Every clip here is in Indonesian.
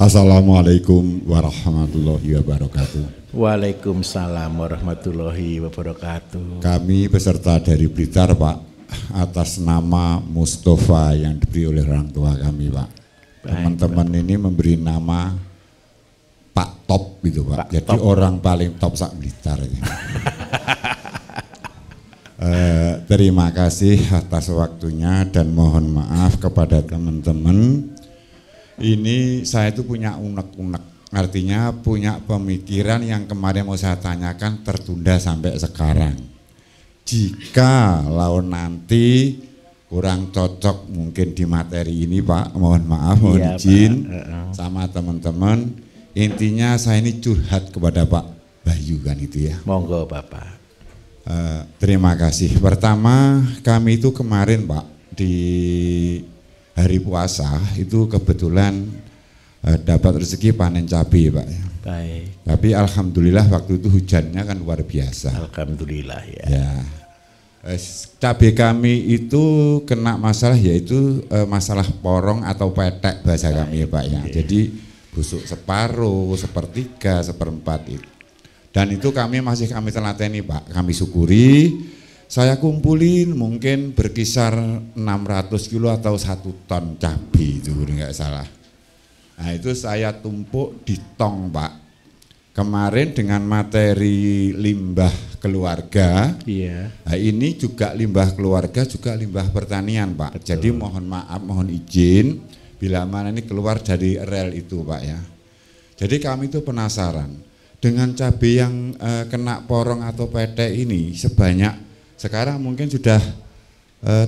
Assalamualaikum warahmatullahi wabarakatuh. Waalaikumsalam warahmatullahi wabarakatuh. Kami peserta dari Blitar, Pak, atas nama Mustafa yang diberi oleh orang tua kami, Pak. Teman-teman ini memberi nama Pak Top gitu, Pak. Jadi top. Orang paling top sak Blitar. Terima kasih atas waktunya dan mohon maaf kepada teman-teman. Ini saya itu punya unek-unek, artinya punya pemikiran yang kemarin mau saya tanyakan tertunda sampai sekarang. Jika lawan nanti kurang cocok mungkin di materi ini, Pak, mohon maaf, mohon izin sama teman-teman. Intinya saya ini curhat kepada Pak Bayu kan itu ya. Monggo Bapak. Terima kasih. Pertama kami itu kemarin, Pak, di hari puasa itu kebetulan dapat rezeki panen cabai, Pak. Baik. Tapi alhamdulillah waktu itu hujannya kan luar biasa. Alhamdulillah ya. Ya. Cabai kami itu kena masalah yaitu masalah porong atau petek bahasa kami, Pak ya. Jadi busuk separuh, sepertiga, seperempat itu. Dan itu kami telateni, Pak. Kami syukuri. Saya kumpulin mungkin berkisar 600 kilo atau 1 ton cabai itu enggak salah. Nah itu saya tumpuk di tong, Pak. Kemarin dengan materi limbah keluarga. Iya. Nah ini juga limbah keluarga juga limbah pertanian, Pak. Betul. Jadi mohon maaf, mohon izin bila mana ini keluar dari rel itu, Pak ya. Jadi kami itu penasaran dengan cabai yang kena porong atau petek ini sebanyak sekarang mungkin sudah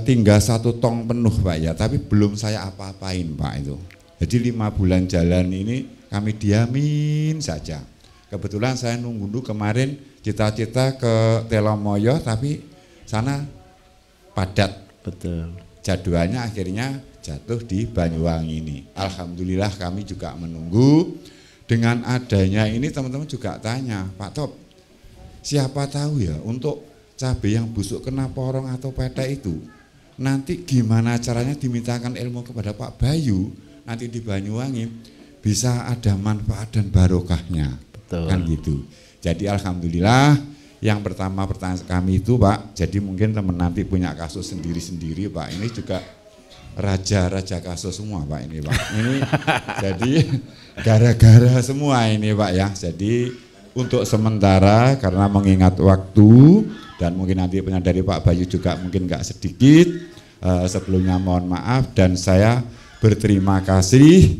tinggal 1 tong penuh, Pak ya, tapi belum saya apa-apain, Pak itu. Jadi 5 bulan jalan ini kami diamin saja. Kebetulan saya nunggu dulu kemarin cita-cita ke Telomoyo tapi sana padat. Betul. Jadwalnya akhirnya jatuh di Banyuwangi ini. Alhamdulillah kami juga menunggu. Dengan adanya ini teman-teman juga tanya, Pak Top, siapa tahu ya untuk cabai yang busuk kena porong atau petek itu nanti gimana caranya dimintakan ilmu kepada Pak Bayu nanti di Banyuwangi bisa ada manfaat dan barokahnya. Betul. Kan gitu. Jadi alhamdulillah yang pertama pertanyaan kami itu, Pak, jadi mungkin teman nanti punya kasus sendiri-sendiri, Pak. Ini juga raja-raja kasus semua, Pak, ini, Pak. Ini jadi gara-gara semua ini, Pak ya. Jadi untuk sementara karena mengingat waktu dan mungkin nanti dari Pak Bayu juga mungkin nggak sedikit, sebelumnya mohon maaf dan saya berterima kasih.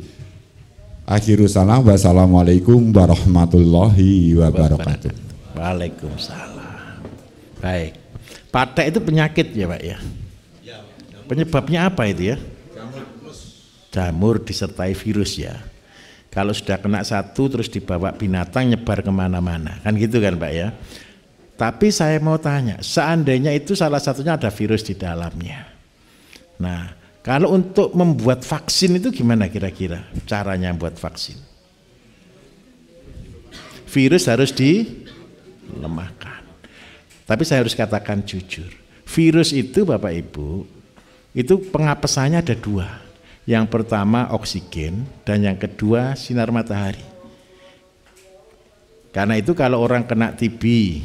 Akhirul salam, wassalamualaikum warahmatullahi wabarakatuh. Waalaikumsalam. Baik, patek itu penyakit ya, Pak ya? Penyebabnya apa itu ya? Jamur disertai virus ya. Kalau sudah kena satu terus dibawa binatang nyebar kemana-mana, kan gitu kan, Pak ya? Tapi saya mau tanya, seandainya itu salah satunya ada virus di dalamnya. Nah, kalau untuk membuat vaksin itu gimana kira-kira caranya buat vaksin? Virus harus dilemahkan. Tapi saya harus katakan jujur, virus itu Bapak Ibu, itu pengapesannya ada 2. Yang pertama oksigen dan yang kedua sinar matahari. Karena itu kalau orang kena TB,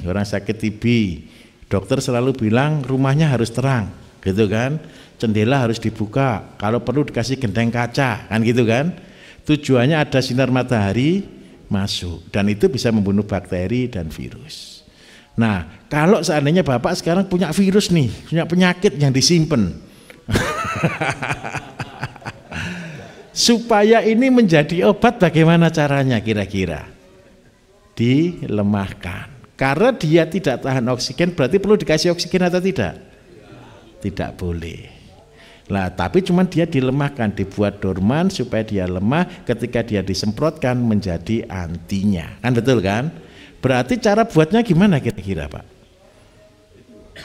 orang sakit TB, dokter selalu bilang rumahnya harus terang, gitu kan? Jendela harus dibuka, kalau perlu dikasih genteng kaca, kan gitu kan? Tujuannya ada sinar matahari masuk dan itu bisa membunuh bakteri dan virus. Nah, kalau seandainya Bapak sekarang punya virus nih, punya penyakit yang disimpan, supaya ini menjadi obat bagaimana caranya kira-kira? Dilemahkan. Karena dia tidak tahan oksigen berarti perlu dikasih oksigen atau tidak? Tidak boleh. Nah, tapi cuman dia dilemahkan, dibuat dorman supaya dia lemah, ketika dia disemprotkan menjadi antinya. Kan betul kan? Berarti cara buatnya gimana kira-kira, Pak?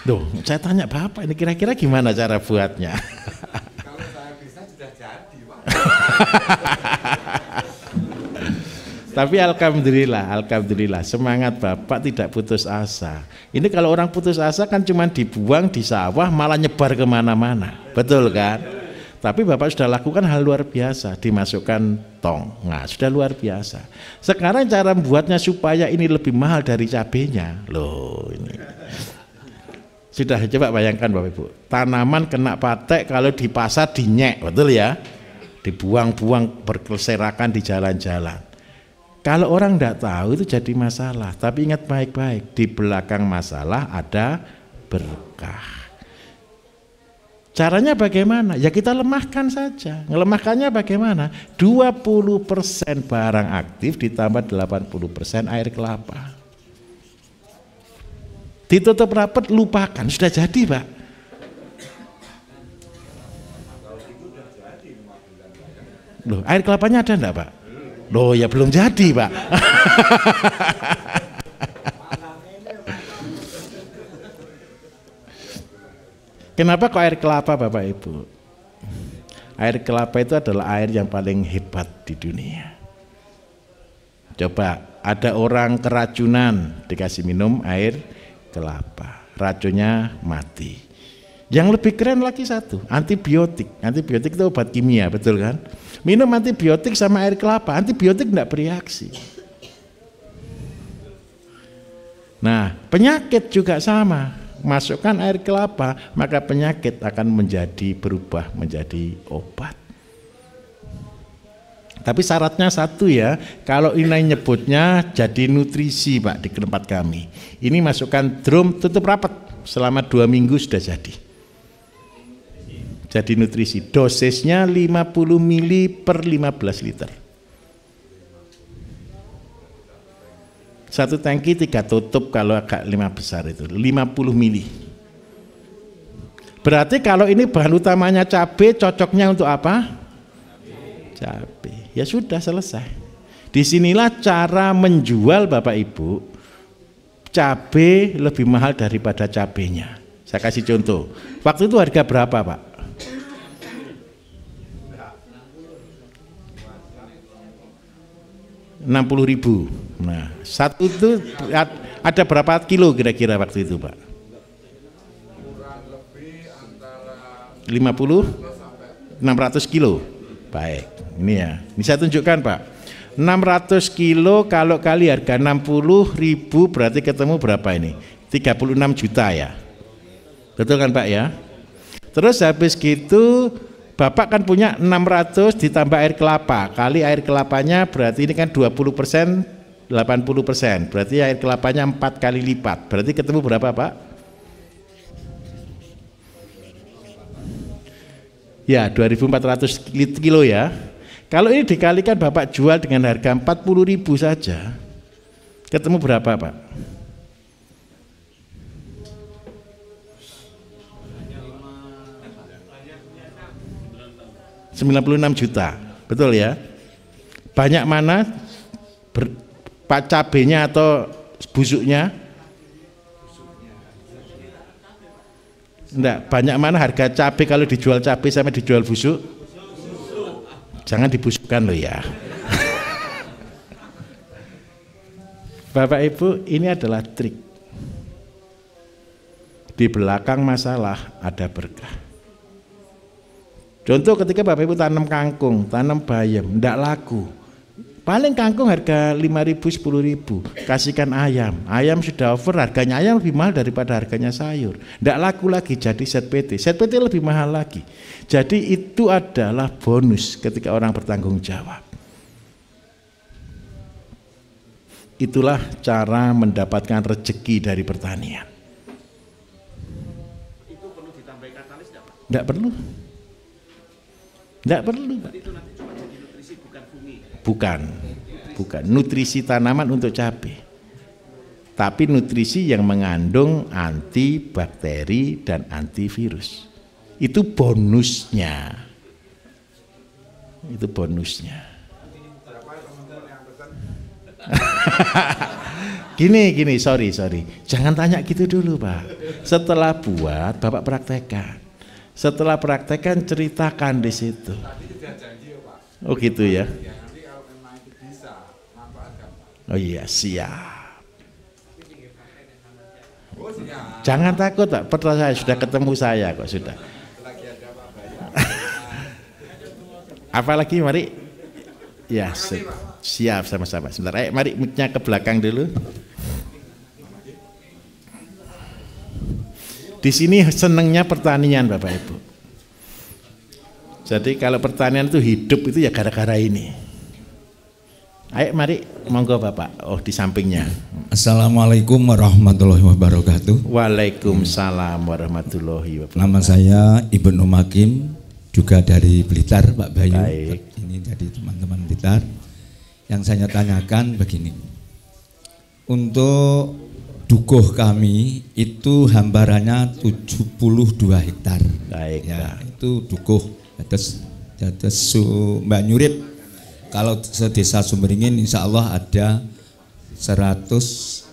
Loh, saya tanya Bapak ini kira-kira gimana cara buatnya? Kalau saya bisa sudah jadi, Pak. Tapi alhamdulillah semangat Bapak tidak putus asa. Ini kalau orang putus asa kan cuma dibuang di sawah malah nyebar kemana-mana, betul kan? Tapi Bapak sudah lakukan hal luar biasa, dimasukkan tong. Nah, sudah luar biasa. Sekarang cara membuatnya supaya ini lebih mahal dari cabenya. Loh, ini. Sudah, coba bayangkan Bapak Ibu. Tanaman kena patek kalau di pasar dinyek, betul ya? Dibuang-buang berserakan di jalan-jalan. Kalau orang tidak tahu itu jadi masalah. Tapi ingat baik-baik, di belakang masalah ada berkah. Caranya bagaimana? Ya kita lemahkan saja. Ngelemahkannya bagaimana? 20% barang aktif ditambah 80% air kelapa. Ditutup rapat, lupakan, sudah jadi Pak. Loh, air kelapanya ada enggak Pak? Loh ya belum jadi Pak. Kenapa kok air kelapa Bapak Ibu? Air kelapa itu adalah air yang paling hebat di dunia. Coba ada orang keracunan dikasih minum air kelapa, racunnya mati. Yang lebih keren lagi satu, antibiotik. Antibiotik itu obat kimia, betul kan? Minum antibiotik sama air kelapa, antibiotik tidak bereaksi. Nah, penyakit juga sama. Masukkan air kelapa, maka penyakit akan berubah menjadi obat. Tapi syaratnya satu ya, kalau ini nyebutnya jadi nutrisi Pak di tempat kami. Ini masukkan drum, tutup rapat, selama 2 minggu sudah jadi. Jadi nutrisi, dosisnya 50 mili per 15 liter. Satu tangki 3 tutup kalau agak 5 besar itu 50 mili. Berarti kalau ini bahan utamanya cabai, cocoknya untuk apa? Cabai. Ya sudah selesai. Disinilah cara menjual Bapak Ibu. Cabai lebih mahal daripada cabainya. Saya kasih contoh. Waktu itu harga berapa Pak? 60.000. Nah, satu itu ada berapa kilo kira-kira waktu itu Pak? Kurang lebih antara 50? 600 kilo. Baik, ini ya. Ini saya tunjukkan Pak. 600 kilo kalau kali harga 60.000 berarti ketemu berapa ini? 36 juta ya. Betul kan Pak ya? Terus habis gitu Bapak kan punya 600 ditambah air kelapa, kali air kelapanya berarti ini kan 20%, 80%, berarti air kelapanya 4 kali lipat, berarti ketemu berapa Pak? Ya 2.400 kilo ya. Kalau ini dikalikan Bapak jual dengan harga 40.000 saja, ketemu berapa Pak? 96 juta, betul ya? Banyak mana cabenya atau busuknya? Enggak, banyak mana harga cabai kalau dijual cabai sama dijual busuk? Jangan dibusukkan loh ya. Bapak Ibu, ini adalah trik. Di belakang masalah ada berkah. Contoh ketika Bapak Ibu tanam kangkung, tanam bayam, enggak laku. Paling kangkung harga 5.000, 10.000, kasihkan ayam. Ayam sudah over, harganya ayam lebih mahal daripada harganya sayur. Enggak laku lagi, jadi set PT. Set PT lebih mahal lagi. Jadi itu adalah bonus ketika orang bertanggung jawab. Itulah cara mendapatkan rezeki dari pertanian. Itu perlu ditambah katalis enggak Pak? Enggak perlu. Enggak perlu. Itu nanti cuma jadi nutrisi bukan bumi. Bukan nutrisi tanaman untuk cabai. Tapi nutrisi yang mengandung antibakteri dan antivirus. Itu bonusnya. Itu bonusnya. Gini, sorry. Jangan tanya gitu dulu Pak. Setelah buat, Bapak praktekkan. Setelah praktekkan ceritakan di situ. tadi sudah janji ya Pak. Oh gitu ya. Ya nanti kalau memang itu bisa manfaatkan Pak. Oh iya siap. Oh siap. Jangan takut Pak. Pernah saya sudah ketemu saya kok sudah. Lagi ada Pak Bayu. Apalagi mari. Ya, siap sama-sama. Sebentar, ayo mari mic-nya ke belakang dulu. Di sini senengnya pertanian Bapak Ibu. Jadi kalau pertanian itu hidup itu ya gara-gara ini. Ayo mari, monggo Bapak. Oh, di sampingnya. Assalamualaikum warahmatullahi wabarakatuh. Waalaikumsalam warahmatullahi wabarakatuh. Nama saya Ibnu Makim, juga dari Blitar, Pak Bayu. Baik. Ini dari teman-teman Blitar. Yang saya tanyakan begini. Untuk dukuh kami itu hambarannya 72 hektar. Baik. Ya, itu dukuh. Terus Mbak Nyurip, kalau sedesa Sumberingin insya Allah ada 150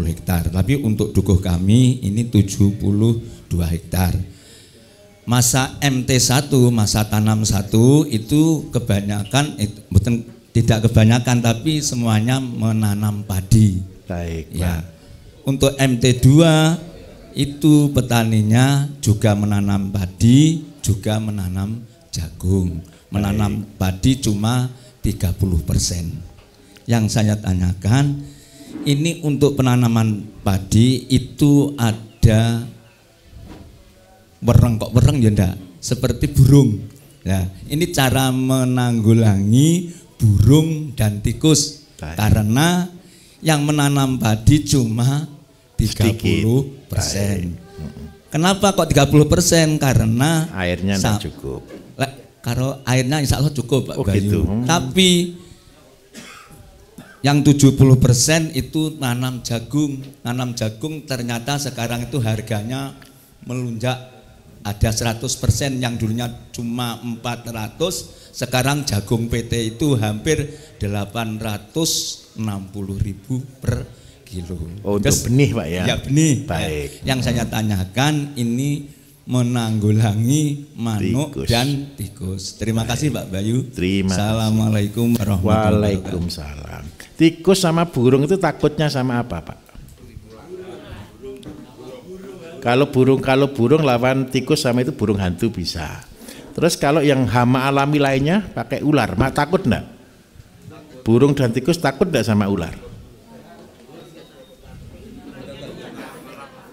hektar. Tapi untuk dukuh kami ini 72 hektar. Masa MT1, masa tanam 1 itu kebanyakan, tidak kebanyakan tapi semuanya menanam padi. Baik. Ya. Untuk MT2 itu petaninya juga menanam padi, juga menanam jagung. Menanam padi cuma 30%. Yang saya tanyakan, ini untuk penanaman padi itu ada wereng, kok wereng ya enggak? Seperti burung. Ya, ini cara menanggulangi burung dan tikus. Karena yang menanam padi cuma 30%. Kenapa kok 30%? Karena airnya tidak cukup. Kalau airnya insya Allah cukup Pak Bayu. Gitu. Tapi yang 70% itu nanam jagung. Nanam jagung ternyata sekarang itu harganya melunjak, ada 100%, yang dulunya cuma 400, sekarang jagung PT itu hampir 860.000 per kilo. Oh, untuk benih Pak ya? Ya benih. Baik. Yang saya tanyakan ini menanggulangi manuk Tikus. dan tikus. Terima kasih Pak Bayu. Terima kasih. Assalamualaikum warahmatullahi wabarakatuh. Waalaikumsalam. Tikus sama burung itu takutnya sama apa Pak? Kalau burung lawan tikus sama itu burung hantu bisa. Terus kalau yang hama alami lainnya pakai ular, takut enggak? Burung dan tikus takut enggak sama ular?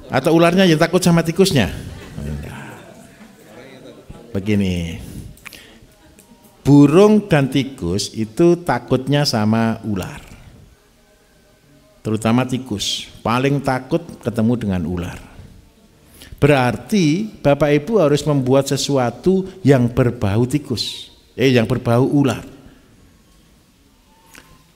Atau ularnya yang takut sama tikusnya? Begini, burung dan tikus itu takutnya sama ular, terutama tikus, paling takut ketemu dengan ular. Berarti Bapak Ibu harus membuat sesuatu yang berbau tikus, yang berbau ular.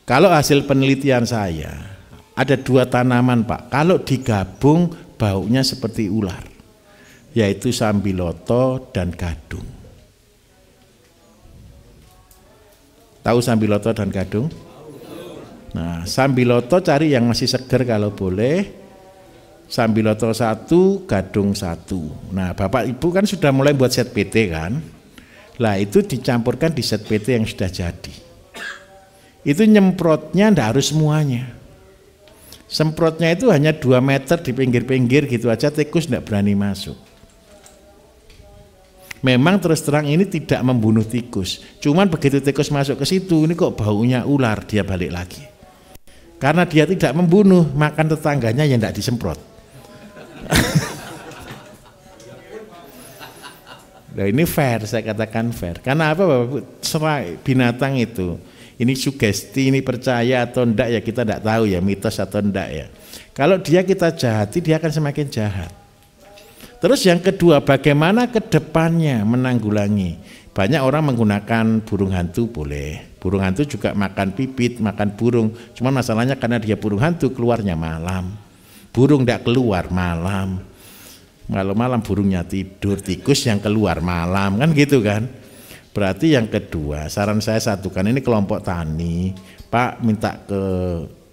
Kalau hasil penelitian saya, ada 2 tanaman Pak, kalau digabung baunya seperti ular, yaitu sambiloto dan gadung. Tahu sambiloto dan gadung? Nah, sambiloto cari yang masih seger kalau boleh. Sambiloto 1, gadung 1. Nah, Bapak Ibu kan sudah mulai buat set PT kan? Lah itu dicampurkan di set PT yang sudah jadi. Itu nyemprotnya ndak harus semuanya. Semprotnya itu hanya 2 meter di pinggir-pinggir gitu aja, tikus tidak berani masuk. Memang terus terang ini tidak membunuh tikus. Cuman begitu tikus masuk ke situ, ini kok baunya ular, dia balik lagi. Karena dia tidak membunuh, makan tetangganya yang tidak disemprot. Nah ini fair, saya katakan fair. Karena apa Bapak? Serai binatang itu. Ini sugesti, ini percaya atau enggak ya kita enggak tahu ya, mitos atau enggak ya. Kalau dia kita jahati, dia akan semakin jahat. Terus yang kedua, bagaimana ke depannya menanggulangi? Banyak orang menggunakan burung hantu boleh. Burung hantu juga makan pipit, makan burung. Cuman masalahnya karena dia burung hantu keluarnya malam. Burung enggak keluar malam. Malam-malam burungnya tidur, tikus yang keluar malam, kan gitu kan. Berarti yang kedua, saran saya satukan ini kelompok tani, Pak minta ke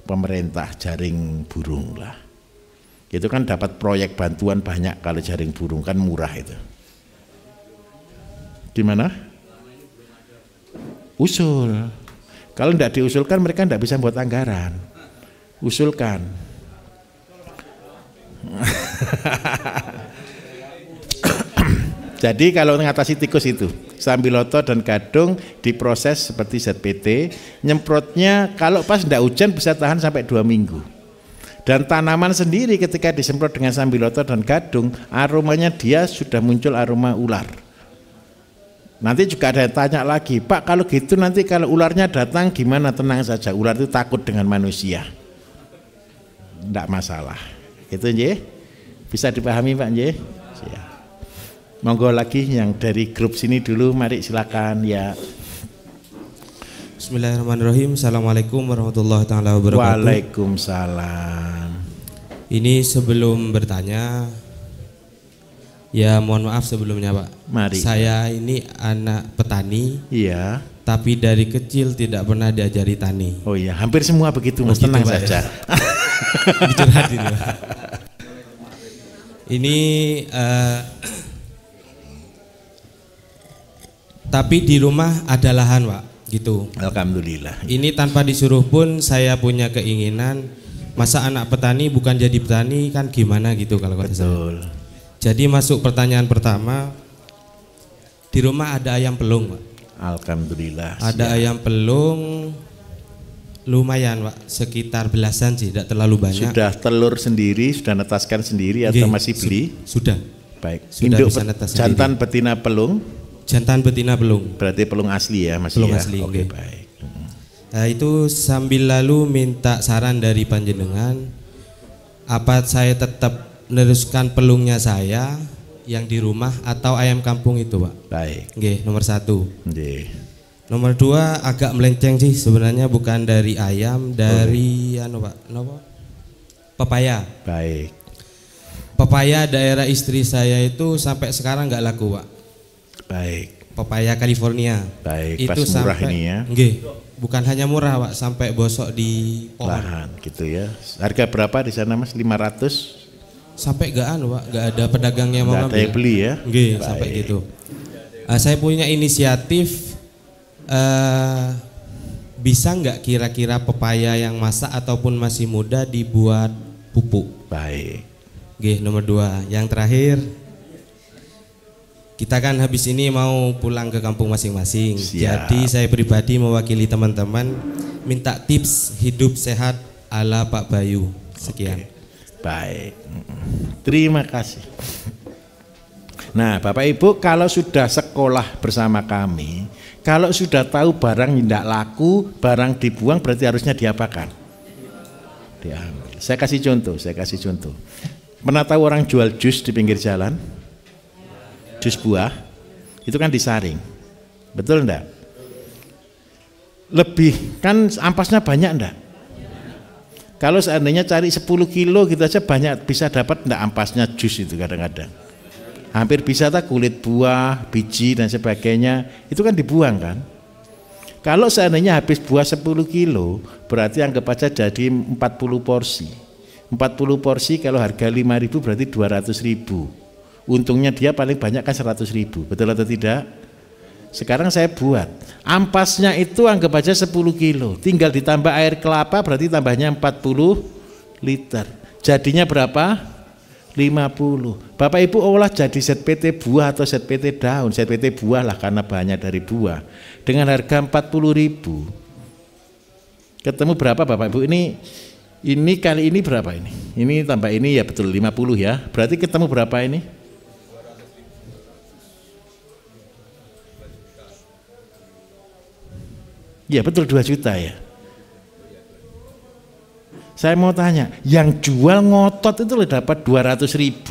pemerintah jaring burung lah. Itu kan dapat proyek bantuan banyak kalau jaring burung, kan murah itu. Di mana? Usul. Kalau tidak diusulkan mereka tidak bisa buat anggaran. Usulkan. Jadi kalau mengatasi tikus itu, Sambiloto dan gadung diproses seperti ZPT. Nyemprotnya kalau pas tidak hujan bisa tahan sampai 2 minggu. Dan tanaman sendiri ketika disemprot dengan sambiloto dan gadung, aromanya dia sudah muncul aroma ular. Nanti juga ada yang tanya lagi, Pak kalau gitu nanti kalau ularnya datang gimana? Tenang saja, ular itu takut dengan manusia. Tidak masalah. Itu nggih. Bisa dipahami Pak nggih? Ya. Monggo lagi yang dari grup sini dulu, mari silakan ya. Bismillahirrahmanirrahim. Assalamualaikum warahmatullahi taala wabarakatuh. Waalaikumsalam. Ini sebelum bertanya, ya mohon maaf sebelumnya Pak. Mari. Saya ini anak petani. Iya. Tapi dari kecil tidak pernah diajari tani. Oh iya, hampir semua begitu, Mas. Tenang saja. Curhat ini Pak. Ini tapi di rumah ada lahan Pak, gitu. Alhamdulillah. Ini tanpa disuruh pun saya punya keinginan, masa anak petani bukan jadi petani kan gimana gitu kalau kata saya. Betul. Jadi masuk pertanyaan pertama, di rumah ada ayam pelung Pak. Alhamdulillah. Ada ayam pelung lumayan Pak, sekitar belasan sih, tidak terlalu banyak. Sudah telur sendiri, sudah netaskan sendiri atau masih beli? Sudah. Baik. Sudah Induk bisa netas jantan sendiri. betina pelung? Jantan betina pelung. Berarti pelung asli ya, masih Pelung ya? asli, Oke, oke. baik. Nah, itu sambil lalu minta saran dari panjenengan, apa saya tetap meneruskan pelungnya saya yang di rumah atau ayam kampung itu Pak? Baik. Oke, nomor 1. Nggih. Nomor 2 agak melenceng sih sebenarnya, bukan dari ayam, dari anu Pak, apa? Pepaya. Baik. Pepaya daerah istri saya itu sampai sekarang nggak laku Pak. Baik. Pepaya California. Baik, Itu pas murah sampai, ini ya. Nggih, bukan hanya murah Pak, sampai bosok di pohon. Lahan gitu ya. Harga berapa di sana Mas? 500? Sampai nggak anu Pak, nggak ada pedagang yang mau Nggak ada ngambil. yang beli ya? Nggih, Baik. sampai gitu. Saya punya inisiatif, bisa nggak kira-kira pepaya yang masak ataupun masih muda dibuat pupuk? Baik. Oke, nomor 2. Yang terakhir, kita kan habis ini mau pulang ke kampung masing-masing. Siap. Jadi saya pribadi mewakili teman-teman minta tips hidup sehat ala Pak Bayu. Sekian. Baik. Terima kasih. Nah, Bapak Ibu kalau sudah sekolah bersama kami, kalau sudah tahu barang tidak laku, barang dibuang, berarti harusnya diapakan? Diambil. Saya kasih contoh. Pernah tahu orang jual jus di pinggir jalan? Jus buah, itu kan disaring. Betul enggak? Lebih, kan ampasnya banyak enggak? Kalau seandainya cari 10 kilo gitu aja banyak, bisa dapat enggak ampasnya jus itu kadang-kadang. Hampir bisa tak kulit buah, biji dan sebagainya, itu kan dibuang kan. Kalau seandainya habis buah 10 kilo, berarti anggap aja jadi 40 porsi. 40 porsi kalau harga 5.000 berarti 200.000. Untungnya dia paling banyak kan 100.000, betul atau tidak? Sekarang saya buat, ampasnya itu anggap aja 10 kilo, tinggal ditambah air kelapa berarti tambahnya 40 liter. Jadinya berapa? 50. Bapak Ibu olah jadi ZPT buah atau ZPT daun, ZPT buah lah karena bahannya dari buah. Dengan harga 40.000. Ketemu berapa Bapak Ibu? Ini kali ini berapa ini? Ini tambah ini ya betul 50 ya. Berarti ketemu berapa ini? Ya betul 2 juta ya. Saya mau tanya, yang jual ngotot itu dapat 200.000.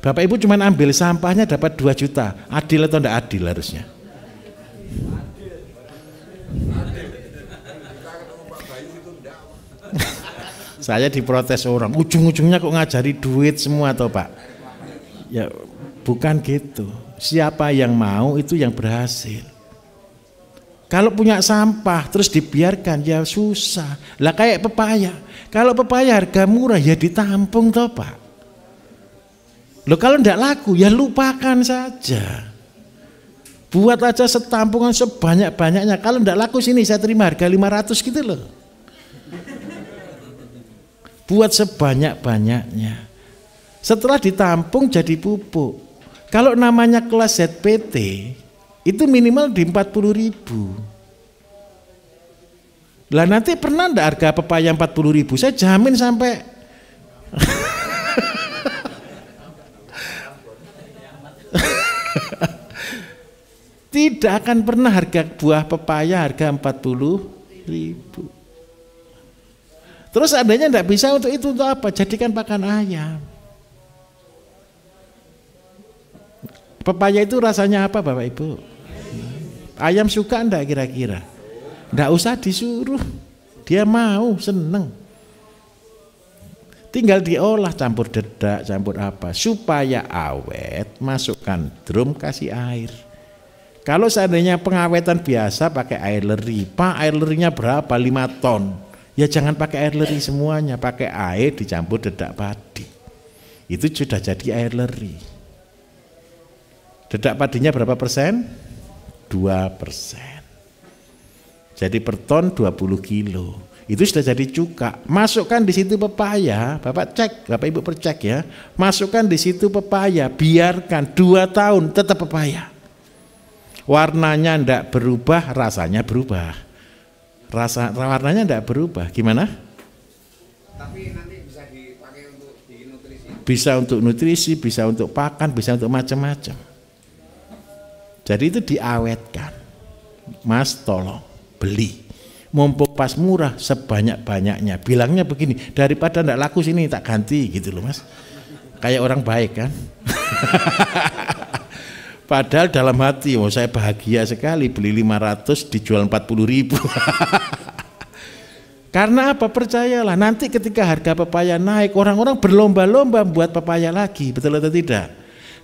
Bapak Ibu cuma ambil sampahnya dapat 2 juta. Adil atau tidak adil harusnya? Saya diprotes orang, ujung-ujungnya kok ngajari duit semua toh Pak? Ya bukan gitu. Siapa yang mau itu yang berhasil. Kalau punya sampah terus dibiarkan ya susah. Lah kayak pepaya. Kalau pepaya harga murah ya ditampung toh Pak. Loh kalau tidak laku ya lupakan saja. Buat aja setampungan sebanyak-banyaknya. Kalau tidak laku sini saya terima harga 500 gitu loh. Buat sebanyak-banyaknya. Setelah ditampung jadi pupuk. Kalau namanya kelas ZPT itu minimal di 40.000. Lah nanti pernah enggak harga pepaya 40.000? Saya jamin sampai tidak akan pernah harga buah pepaya harga 40.000. Terus seandainya tidak bisa untuk itu, untuk apa? Jadikan pakan ayam. Pepaya itu rasanya apa Bapak Ibu? Ayam suka enggak kira-kira? Enggak usah disuruh, dia mau, seneng. Tinggal diolah, campur dedak, campur apa, supaya awet, masukkan drum, kasih air. Kalau seandainya pengawetan biasa pakai air leri, Pak air lerinya berapa? 5 ton. Ya jangan pakai air leri semuanya, pakai air dicampur dedak padi. Itu sudah jadi air leri. Dedak padinya berapa persen? 2%. Jadi per ton 20 kilo. Itu sudah jadi cuka. Masukkan di situ pepaya, Bapak cek, Bapak Ibu percek ya. Masukkan di situ pepaya, biarkan 2 tahun tetap pepaya. Warnanya ndak berubah, rasanya berubah. Warnanya ndak berubah. Gimana? Tapi nanti bisa dipakai untuk nutrisi. Bisa untuk nutrisi, bisa untuk pakan, bisa untuk macam-macam. Jadi itu diawetkan. Mas tolong beli. Mumpung pas murah sebanyak-banyaknya. Bilangnya begini, daripada ndak laku sini tak ganti gitu loh Mas. Kayak orang baik kan. Padahal dalam hati, oh saya bahagia sekali beli 500 dijual 40.000. Karena apa? Percayalah, nanti ketika harga pepaya naik, orang-orang berlomba-lomba buat pepaya lagi, betul atau tidak?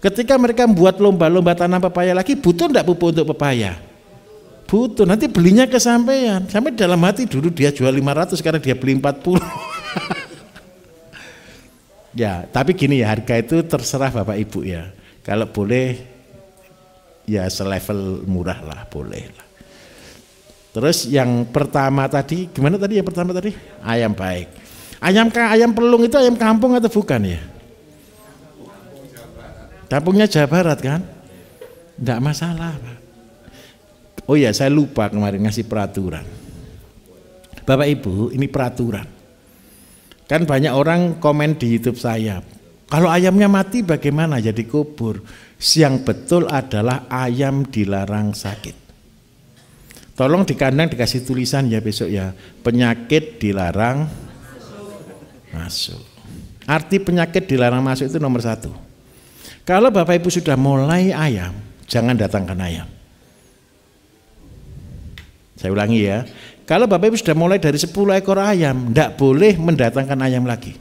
Ketika mereka buat lomba-lomba tanam pepaya lagi, butuh enggak pupuk untuk pepaya? Butuh, nanti belinya kesampaian. Sampai dalam hati dulu dia jual 500, sekarang dia beli 40. Ya, tapi gini ya, harga itu terserah Bapak Ibu ya. Kalau boleh ya selevel murah lah, boleh lah. Terus yang pertama tadi, gimana tadi yang pertama tadi? Ayam baik. Ayam pelung itu ayam kampung atau bukan ya? Kampungnya Jawa Barat kan? Enggak masalah Pak. Oh ya, saya lupa kemarin ngasih peraturan. Bapak Ibu, ini peraturan. Kan banyak orang komen di YouTube saya, kalau ayamnya mati bagaimana jadi kubur? Yang betul adalah ayam dilarang sakit. Tolong di kandang dikasih tulisan ya besok ya, penyakit dilarang masuk. Arti penyakit dilarang masuk itu nomor 1. Kalau Bapak Ibu sudah mulai ayam, jangan datangkan ayam. Saya ulangi ya, kalau Bapak Ibu sudah mulai dari 10 ekor ayam, tidak boleh mendatangkan ayam lagi.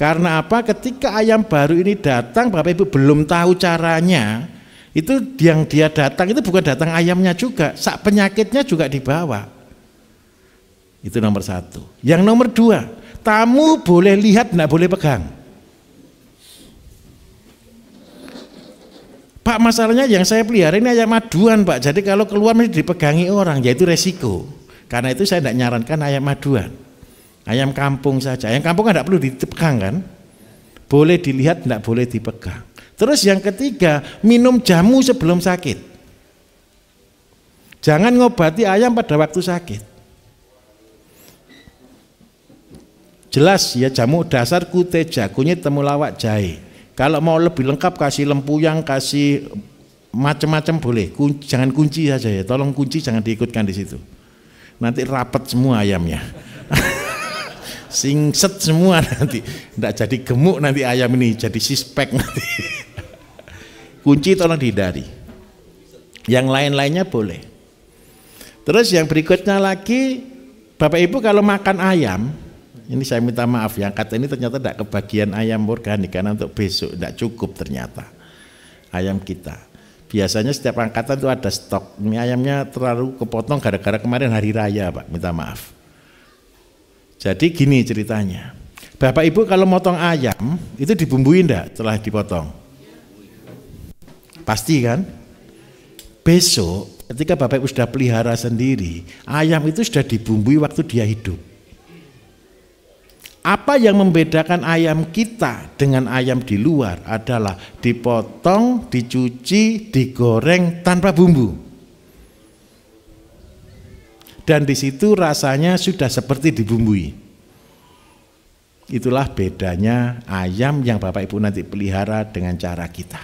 Karena apa? Ketika ayam baru ini datang, Bapak Ibu belum tahu caranya, itu yang dia datang itu bukan datang ayamnya juga, sak penyakitnya juga dibawa. Itu nomor 1. Yang nomor 2, tamu boleh lihat, tidak boleh pegang. Pak, masalahnya yang saya pelihara ini ayam maduan Pak, jadi kalau keluar mesti dipegangi orang, yaitu resiko. Karena itu saya tidak nyarankan ayam maduan. Ayam kampung saja. Ayam kampung kan tidak perlu dipegang kan? Boleh dilihat, tidak boleh dipegang. Terus yang ketiga, minum jamu sebelum sakit. Jangan ngobati ayam pada waktu sakit. Jelas ya, jamu dasar kuteja, kunyit, temulawak, jahe. Kalau mau lebih lengkap kasih lempuyang, kasih macam-macam boleh. Jangan kunci saja ya. Tolong kunci jangan diikutkan di situ. Nanti rapat semua ayamnya. Singset semua nanti, tidak jadi gemuk nanti ayam ini, jadi sispek nanti. Kunci tolong dihindari. Yang lain-lainnya boleh. Terus yang berikutnya lagi, Bapak Ibu kalau makan ayam, ini saya minta maaf ya, kata ini ternyata tidak kebagian ayam organik karena untuk besok tidak cukup ternyata ayam kita. Biasanya setiap angkatan itu ada stok. Ini ayamnya terlalu kepotong gara-gara kemarin hari raya Pak, minta maaf. Jadi gini ceritanya, Bapak Ibu kalau motong ayam itu dibumbui enggak setelah dipotong? Pasti kan? Besok ketika Bapak Ibu sudah pelihara sendiri, ayam itu sudah dibumbui waktu dia hidup. Apa yang membedakan ayam kita dengan ayam di luar adalah dipotong, dicuci, digoreng tanpa bumbu. Dan di situ rasanya sudah seperti dibumbui. Itulah bedanya ayam yang Bapak Ibu nanti pelihara dengan cara kita.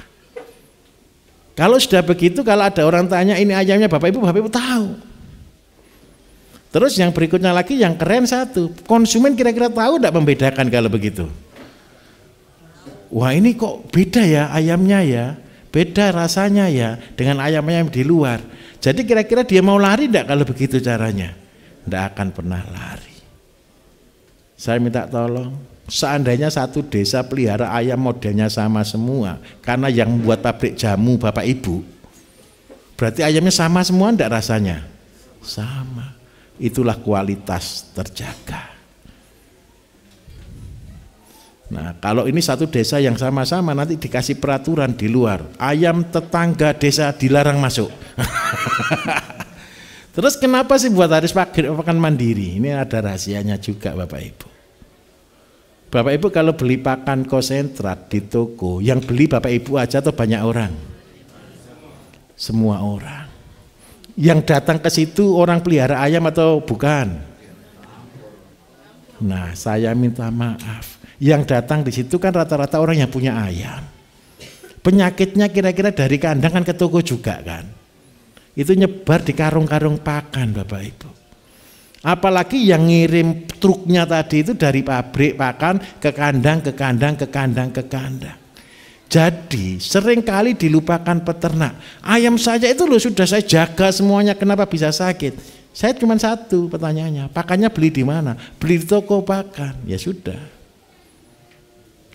Kalau sudah begitu, kalau ada orang tanya ini ayamnya Bapak Ibu tahu. Terus yang berikutnya lagi yang keren satu, konsumen kira-kira tahu tidak membedakan kalau begitu? Wah ini kok beda ya ayamnya ya, beda rasanya ya dengan ayam-ayam di luar. Jadi kira-kira dia mau lari tidak kalau begitu caranya? Tidak akan pernah lari. Saya minta tolong, seandainya satu desa pelihara ayam modelnya sama semua, karena yang membuat pabrik jamu Bapak Ibu, berarti ayamnya sama semua tidak rasanya? Sama. Itulah kualitas terjaga. Nah kalau ini satu desa yang sama-sama nanti dikasih peraturan di luar, ayam tetangga desa dilarang masuk. Terus kenapa sih buat harus pakan mandiri? Ini ada rahasianya juga Bapak Ibu. Bapak Ibu kalau beli pakan konsentrat di toko, yang beli Bapak Ibu aja atau banyak orang? Semua orang. Yang datang ke situ orang pelihara ayam atau bukan? Nah, saya minta maaf. Yang datang di situ kan rata-rata orang yang punya ayam. Penyakitnya kira-kira dari kandang kan ke toko juga kan. Itu nyebar di karung-karung pakan Bapak Ibu. Apalagi yang ngirim truknya tadi itu dari pabrik pakan ke kandang, ke kandang, ke kandang, ke kandang. Jadi seringkali dilupakan peternak. Ayam saja itu loh sudah saya jaga semuanya, kenapa bisa sakit? Saya cuma satu pertanyaannya, pakannya beli di mana? Beli di toko pakan, ya sudah.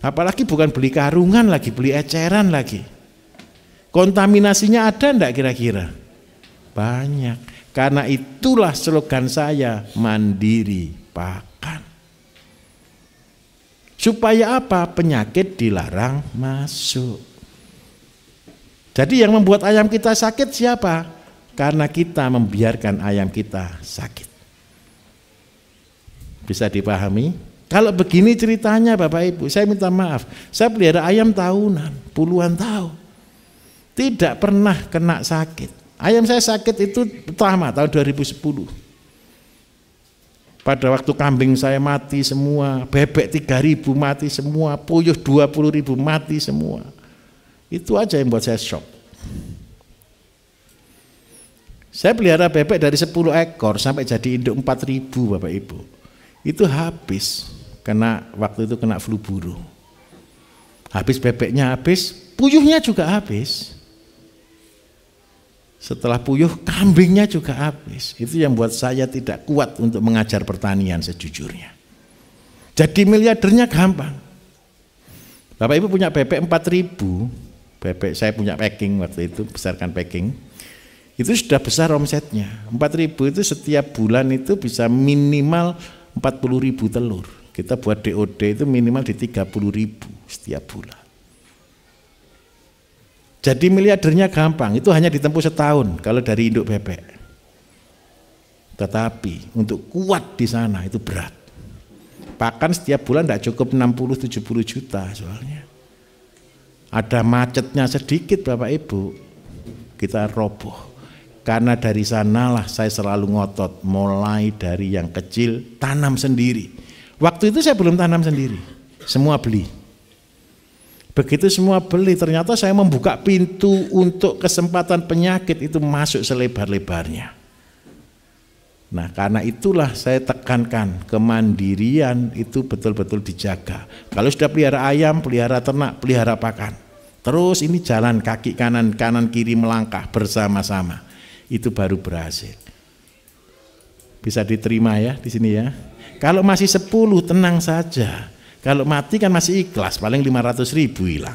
Apalagi bukan beli karungan lagi, beli eceran lagi. Kontaminasinya ada enggak kira-kira? Banyak. Karena itulah slogan saya, mandiri pakan. Supaya apa? Penyakit dilarang masuk. Jadi yang membuat ayam kita sakit siapa? Karena kita membiarkan ayam kita sakit. Bisa dipahami? Kalau begini ceritanya Bapak Ibu, saya minta maaf. Saya pelihara ayam tahunan, puluhan tahun. Tidak pernah kena sakit. Ayam saya sakit itu pertama tahun 2010. Pada waktu kambing saya mati semua, bebek 3.000 mati semua, puyuh 20.000 mati semua. Itu aja yang buat saya shock. Saya pelihara bebek dari 10 ekor sampai jadi induk 4.000 Bapak Ibu. Itu habis, waktu itu kena flu burung. Habis bebeknya habis, puyuhnya juga habis. Setelah puyuh, kambingnya juga habis. Itu yang buat saya tidak kuat untuk mengajar pertanian sejujurnya. Jadi miliardernya gampang. Bapak Ibu punya bebek 4.000, bebek saya punya packing waktu itu, besarkan packing. Itu sudah besar omsetnya. 4.000 itu setiap bulan itu bisa minimal 40.000 telur. Kita buat DOD itu minimal di 30.000 setiap bulan. Jadi miliardernya gampang, itu hanya ditempuh setahun kalau dari induk bebek. Tetapi untuk kuat di sana itu berat. Pakan setiap bulan tidak cukup 60-70 juta soalnya. Ada macetnya sedikit Bapak Ibu, kita roboh. Karena dari sanalah saya selalu ngotot, mulai dari yang kecil tanam sendiri. Waktu itu saya belum tanam sendiri, semua beli. Begitu semua beli, ternyata saya membuka pintu untuk kesempatan penyakit itu masuk selebar-lebarnya. Nah karena itulah saya tekankan, kemandirian itu betul-betul dijaga. Kalau sudah pelihara ayam, pelihara ternak, pelihara pakan, terus ini jalan kaki kanan kiri melangkah bersama-sama, itu baru berhasil. Bisa diterima ya di sini ya. Kalau masih 10 tenang saja. Kalau mati kan masih ikhlas, paling 500.000 hilang.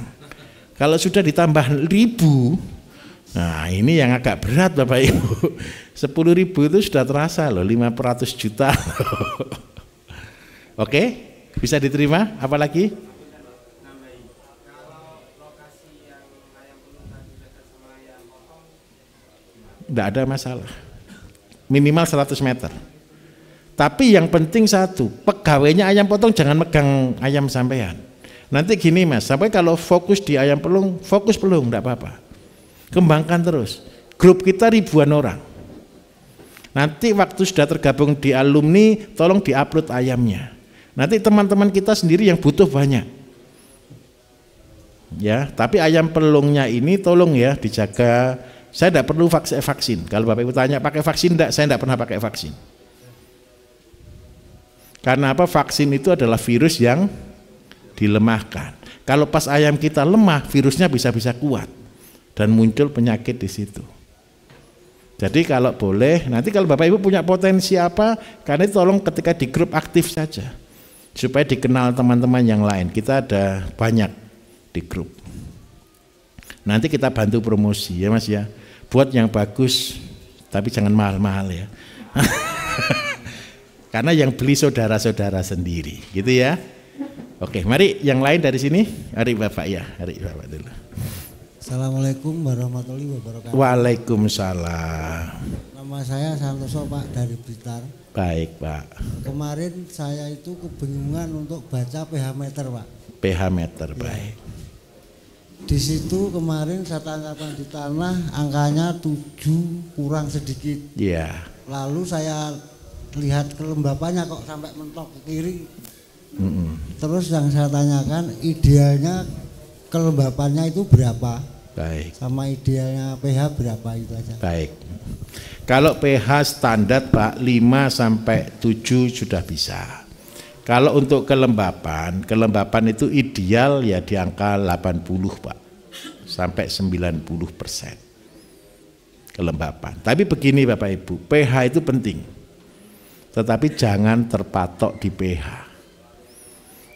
Kalau sudah ditambah 1.000, nah ini yang agak berat Bapak Ibu. 10.000 itu sudah terasa loh, 500 juta. Oke, bisa diterima? Apalagi? Tidak ada masalah. Minimal 100 meter. Tapi yang penting satu, pegawainya ayam potong jangan megang ayam sampean. Nanti gini Mas, sampai kalau fokus di ayam pelung, fokus pelung, enggak apa-apa. Kembangkan terus. Grup kita ribuan orang. Nanti waktu sudah tergabung di alumni, tolong diupload ayamnya. Nanti teman-teman kita sendiri yang butuh banyak. Ya, tapi ayam pelungnya ini tolong ya dijaga. Saya tidak perlu vaksin. Kalau Bapak Ibu tanya pakai vaksin enggak, saya tidak pernah pakai vaksin. Karena apa? Vaksin itu adalah virus yang dilemahkan. Kalau pas ayam kita lemah, virusnya bisa kuat dan muncul penyakit di situ. Jadi kalau boleh, nanti kalau Bapak Ibu punya potensi apa, karena itu tolong ketika di grup aktif saja, supaya dikenal teman-teman yang lain. Kita ada banyak di grup. Nanti kita bantu promosi ya Mas ya. Buat yang bagus, tapi jangan mahal-mahal ya. Karena yang beli saudara-saudara sendiri, gitu ya. Oke, mari yang lain dari sini. Hari Bapak ya, hari Bapak dulu. Assalamualaikum warahmatullahi wabarakatuh. Waalaikumsalam. Nama saya Santoso Pak dari Blitar. Baik Pak. Kemarin saya itu kebingungan untuk baca pH meter Pak. pH meter ya. Baik. Di situ kemarin saya tanyakan di tanah angkanya 7 kurang sedikit. Iya. Lalu saya lihat kelembapannya kok sampai mentok ke kiri. Terus yang saya tanyakan idealnya kelembapannya itu berapa? Baik. Sama idealnya pH berapa itu aja. Baik. Kalau pH standar Pak 5 sampai 7 sudah bisa. Kalau untuk kelembapan itu ideal ya di angka 80 Pak sampai 90% kelembapan. Tapi begini Bapak Ibu, pH itu penting. Tetapi jangan terpatok di pH.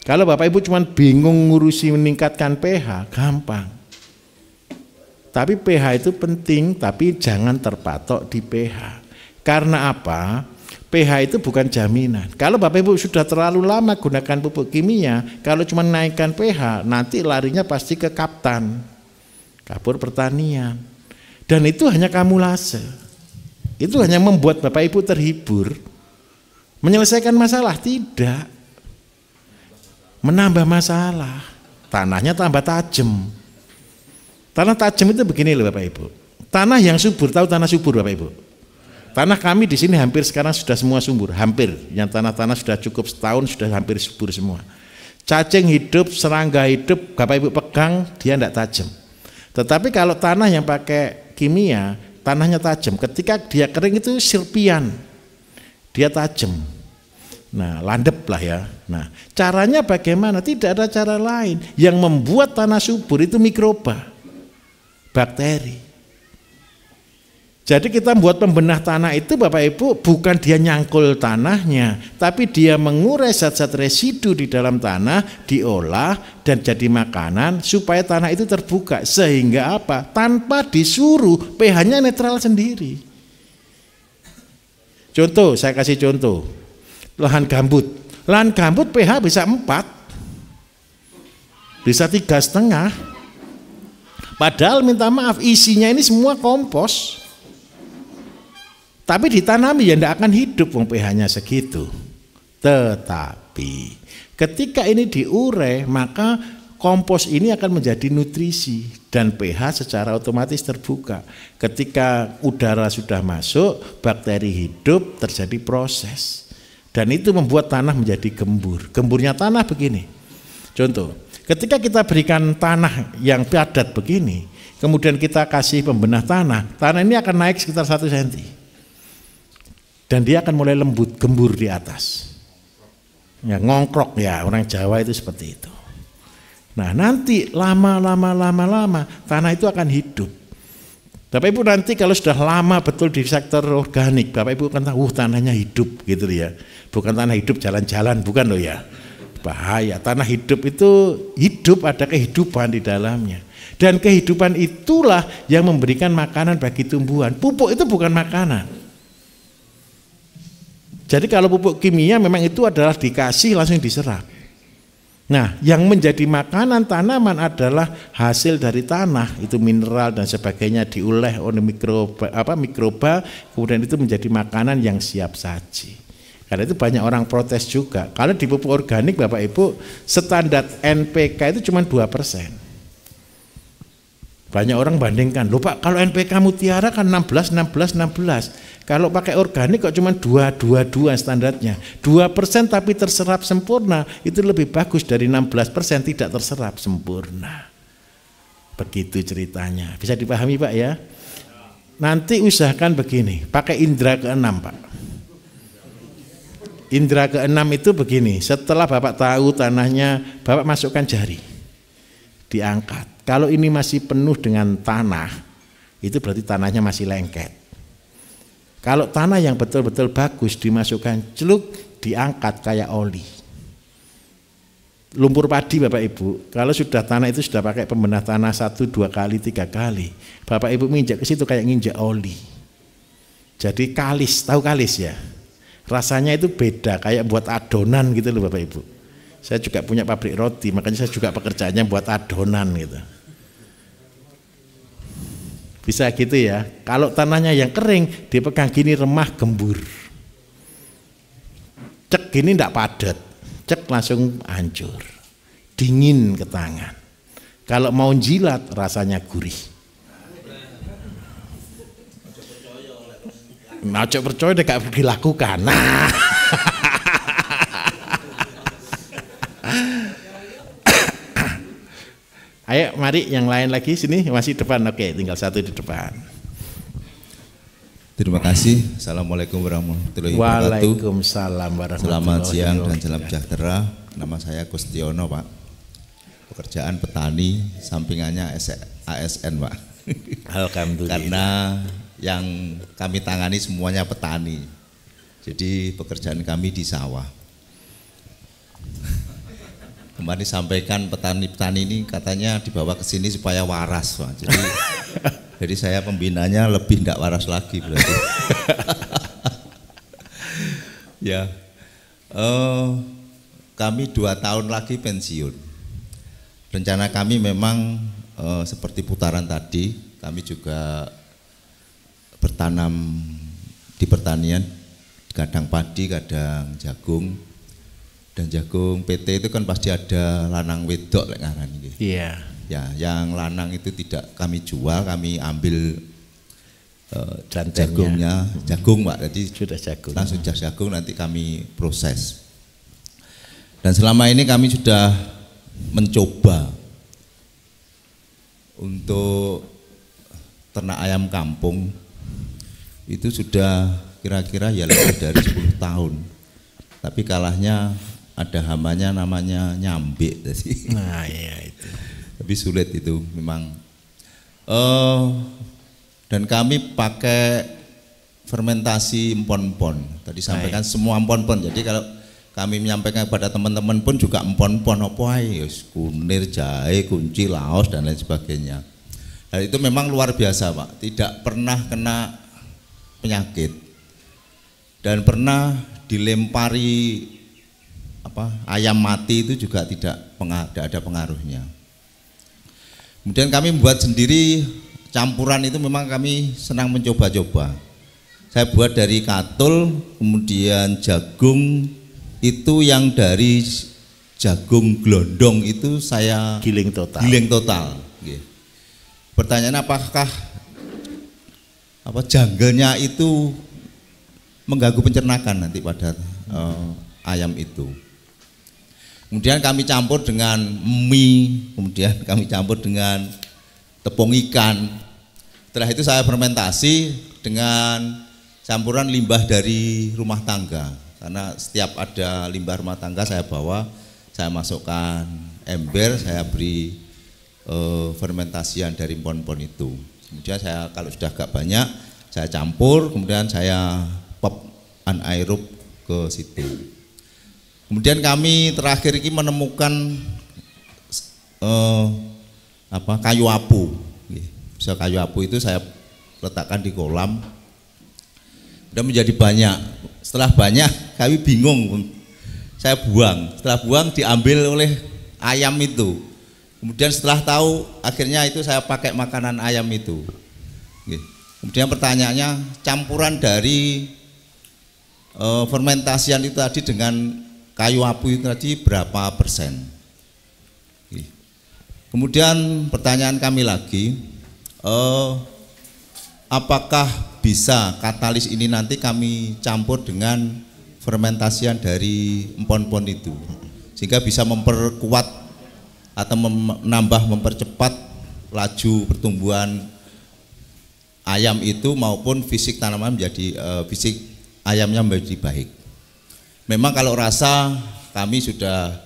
Kalau Bapak Ibu cuma bingung ngurusi meningkatkan pH, gampang. Tapi pH itu penting, tapi jangan terpatok di pH. Karena apa? pH itu bukan jaminan. Kalau Bapak Ibu sudah terlalu lama gunakan pupuk kimia, kalau cuma naikkan pH, nanti larinya pasti ke kaptan, kapur pertanian. Dan itu hanya kamulase. Itu hanya membuat Bapak Ibu terhibur. Menyelesaikan masalah tidak. Menambah masalah, tanahnya tambah tajam. Tanah tajam itu begini loh Bapak Ibu. Tanah yang subur, tahu tanah subur Bapak Ibu? Tanah kami di sini hampir sekarang sudah semua subur, hampir. Yang tanah-tanah sudah cukup setahun sudah hampir subur semua. Cacing hidup, serangga hidup, Bapak Ibu pegang dia tidak tajam. Tetapi kalau tanah yang pakai kimia, tanahnya tajam. Ketika dia kering itu sirpian, dia tajam. Nah, landep lah ya. Nah, caranya bagaimana? Tidak ada cara lain. Yang membuat tanah subur itu mikroba, bakteri. Jadi kita membuat pembenah tanah itu Bapak Ibu bukan dia nyangkul tanahnya, tapi dia mengurai zat-zat residu di dalam tanah, diolah dan jadi makanan supaya tanah itu terbuka. Sehingga apa? Tanpa disuruh pH-nya netral sendiri. Contoh, saya kasih contoh. Lahan gambut pH bisa 4, bisa 3,5. Padahal minta maaf isinya ini semua kompos, tapi ditanami ya tidak akan hidup wong pH-nya segitu. Tetapi ketika ini diurai maka kompos ini akan menjadi nutrisi dan pH secara otomatis terbuka. Ketika udara sudah masuk, bakteri hidup, terjadi proses. Dan itu membuat tanah menjadi gembur. Gemburnya tanah begini. Contoh, ketika kita berikan tanah yang padat begini, kemudian kita kasih pembenah tanah ini akan naik sekitar 1 cm. Dan dia akan mulai lembut, gembur di atas. Ya, ngongkrok ya, orang Jawa itu seperti itu. Nah, nanti lama tanah itu akan hidup. Bapak Ibu nanti kalau sudah lama betul di sektor organik, Bapak Ibu akan tahu tanahnya hidup gitu ya. Bukan tanah hidup jalan-jalan, bukan loh ya. Bahaya, tanah hidup itu hidup, ada kehidupan di dalamnya. Dan kehidupan itulah yang memberikan makanan bagi tumbuhan. Pupuk itu bukan makanan. Jadi kalau pupuk kimia memang itu adalah dikasih langsung diserap. Nah, yang menjadi makanan tanaman adalah hasil dari tanah, itu mineral dan sebagainya diolah oleh mikroba, kemudian itu menjadi makanan yang siap saji. Karena itu banyak orang protes juga. Kalau di pupuk organik Bapak Ibu, standar NPK itu cuma 2%. Banyak orang bandingkan, loh Pak, kalau NPK Mutiara kan 16. Kalau pakai organik kok cuma 2 standarnya. 2% tapi terserap sempurna, itu lebih bagus dari 16% tidak terserap sempurna. Begitu ceritanya. Bisa dipahami Pak ya? Nanti usahakan begini, pakai indera ke-6 Pak. Indera ke-6 itu begini, setelah Bapak tahu tanahnya, Bapak masukkan jari, diangkat. Kalau ini masih penuh dengan tanah, itu berarti tanahnya masih lengket. Kalau tanah yang betul-betul bagus dimasukkan celuk, diangkat kayak oli. Lumpur padi Bapak Ibu, kalau sudah tanah itu sudah pakai pembenah tanah 1, 2 kali, 3 kali, Bapak Ibu menginjak ke situ kayak nginjak oli. Jadi kalis, tahu kalis ya? Rasanya itu beda, kayak buat adonan gitu loh Bapak Ibu. Saya juga punya pabrik roti, makanya saya juga pekerjaannya buat adonan gitu. Bisa gitu ya. Kalau tanahnya yang kering, dipegang gini remah gembur. Cek gini enggak padat, cek langsung hancur. Dingin ke tangan. Kalau mau jilat rasanya gurih. Nah, ojo percaya deh gak dilakukan. Nah. Ayo mari yang lain lagi sini, masih depan. Oke, tinggal satu di depan. Terima kasih. Assalamualaikum warahmatullahi wabarakatuh. Waalaikumsalam warahmatullahi wabarakatuh. Selamat siang dan salam sejahtera. Nama saya Kustiono Pak. Pekerjaan petani, sampingannya ASN Pak. Alhamdulillah. Karena yang kami tangani semuanya petani. Jadi pekerjaan kami di sawah. Kemarin sampaikan petani-petani ini katanya dibawa ke sini supaya waras Pak. Jadi saya pembinanya lebih tidak waras lagi berarti. Ya, kami 2 tahun lagi pensiun. Rencana kami memang seperti putaran tadi, kami juga bertanam di pertanian, kadang padi, kadang jagung. Dan jagung PT itu kan pasti ada lanang wedok lek ngarani nggih. Iya. Ya, yang lanang itu tidak kami jual, kami ambil jagungnya, jagung Pak. Jadi sudah jagung. Langsung jagung nanti kami proses. Dan selama ini kami sudah mencoba untuk ternak ayam kampung. Itu sudah kira-kira ya lebih dari 10 tahun. Tapi kalahnya ada hamanya namanya nyambe. Nah iya itu. Tapi sulit itu memang. Dan kami pakai fermentasi empon-empon. Tadi sampaikan semua empon-empon. Jadi kalau kami menyampaikan kepada teman-teman pun juga empon-empon apa ae, kunir, jahe, kunci, laos dan lain sebagainya. Dan itu memang luar biasa Pak. Tidak pernah kena penyakit. Dan pernah dilempari ayam mati itu juga tidak ada pengaruhnya. Kemudian kami membuat sendiri campuran itu memang kami senang mencoba-coba. Saya buat dari katul, kemudian jagung itu yang dari jagung glondong itu saya giling total. Pertanyaan apakah janggelnya itu mengganggu pencernakan nanti pada ayam itu. Kemudian kami campur dengan mie, kemudian kami campur dengan tepung ikan. Setelah itu saya fermentasi dengan campuran limbah dari rumah tangga. Karena setiap ada limbah rumah tangga saya bawa, saya masukkan ember, saya beri fermentasian dari empon-empon itu. Kemudian saya kalau sudah agak banyak, saya campur, kemudian saya pop anaerob ke situ. Kemudian kami terakhir ini menemukan kayu apu. Bisa kayu apu itu saya letakkan di kolam. Sudah menjadi banyak. Setelah banyak kami bingung. Saya buang. Setelah buang diambil oleh ayam itu. Kemudian setelah tahu akhirnya itu saya pakai makanan ayam itu. Kemudian pertanyaannya campuran dari fermentasian itu tadi dengan kayu apu itu tadi berapa persen? Kemudian pertanyaan kami lagi, apakah bisa katalis ini nanti kami campur dengan fermentasian dari empon-empon itu, sehingga bisa memperkuat atau mempercepat laju pertumbuhan ayam itu maupun fisik tanaman menjadi fisik ayamnya menjadi baik. Memang kalau rasa kami sudah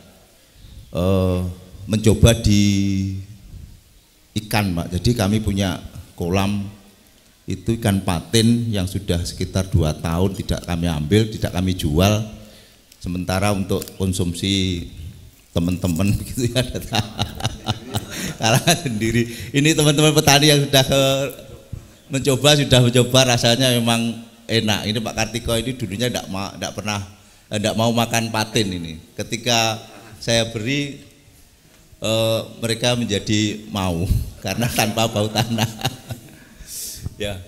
mencoba di ikan, Pak. Jadi kami punya kolam itu ikan patin yang sudah sekitar 2 tahun tidak kami ambil, tidak kami jual. Sementara untuk konsumsi teman-teman gitu ya, kalangan sendiri. Ini teman-teman petani yang sudah sudah mencoba rasanya memang enak. Ini Pak Kartiko ini dulunya tidak mau makan patin ini. Ketika saya beri mereka menjadi mau karena tanpa bau tanah. Ya.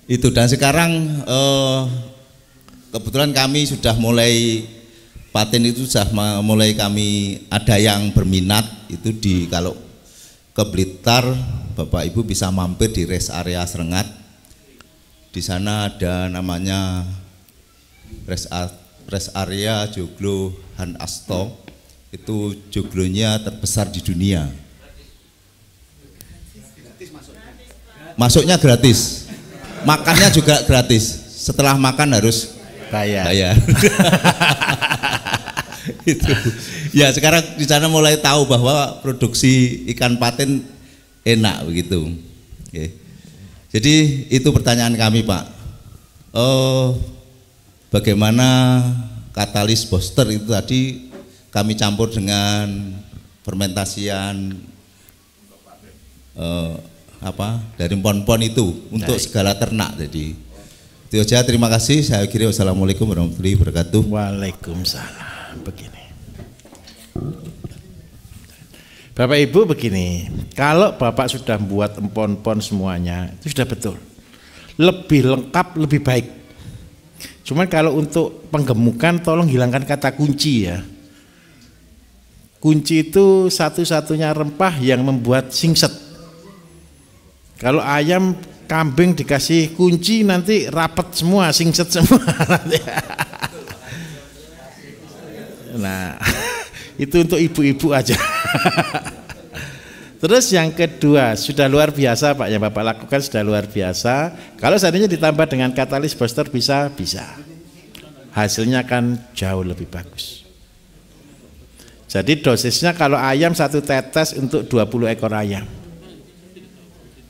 Itu, dan sekarang kebetulan kami sudah mulai patin itu sudah mulai kami ada yang berminat itu kalau ke Blitar Bapak Ibu bisa mampir di rest area Serengat. Di sana ada namanya rest area Joglo Han Asto. Itu joglonya terbesar di dunia. Masuknya gratis, makannya juga gratis. Setelah makan harus bayar. Itu. Ya sekarang di sana mulai tahu bahwa produksi ikan patin enak begitu. Oke. Jadi itu pertanyaan kami, Pak. Bagaimana katalis booster itu tadi kami campur dengan fermentasian dari empon-empon itu untuk segala ternak. Jadi itu saja, terima kasih. Saya kira wassalamualaikum warahmatullahi wabarakatuh. Waalaikumsalam. Begini, Bapak Ibu, begini, kalau Bapak sudah buat empon-empon semuanya itu sudah betul, lebih lengkap, lebih baik. Cuman kalau untuk penggemukan tolong hilangkan kata kunci ya. Kunci itu satu-satunya rempah yang membuat singset. Kalau ayam, kambing dikasih kunci nanti rapet semua, singset semua. Nah, itu untuk ibu-ibu aja. Terus yang kedua, sudah luar biasa Pak, yang Bapak lakukan sudah luar biasa. Kalau seandainya ditambah dengan katalis booster bisa. Hasilnya kan jauh lebih bagus. Jadi dosisnya kalau ayam 1 tetes untuk 20 ekor ayam.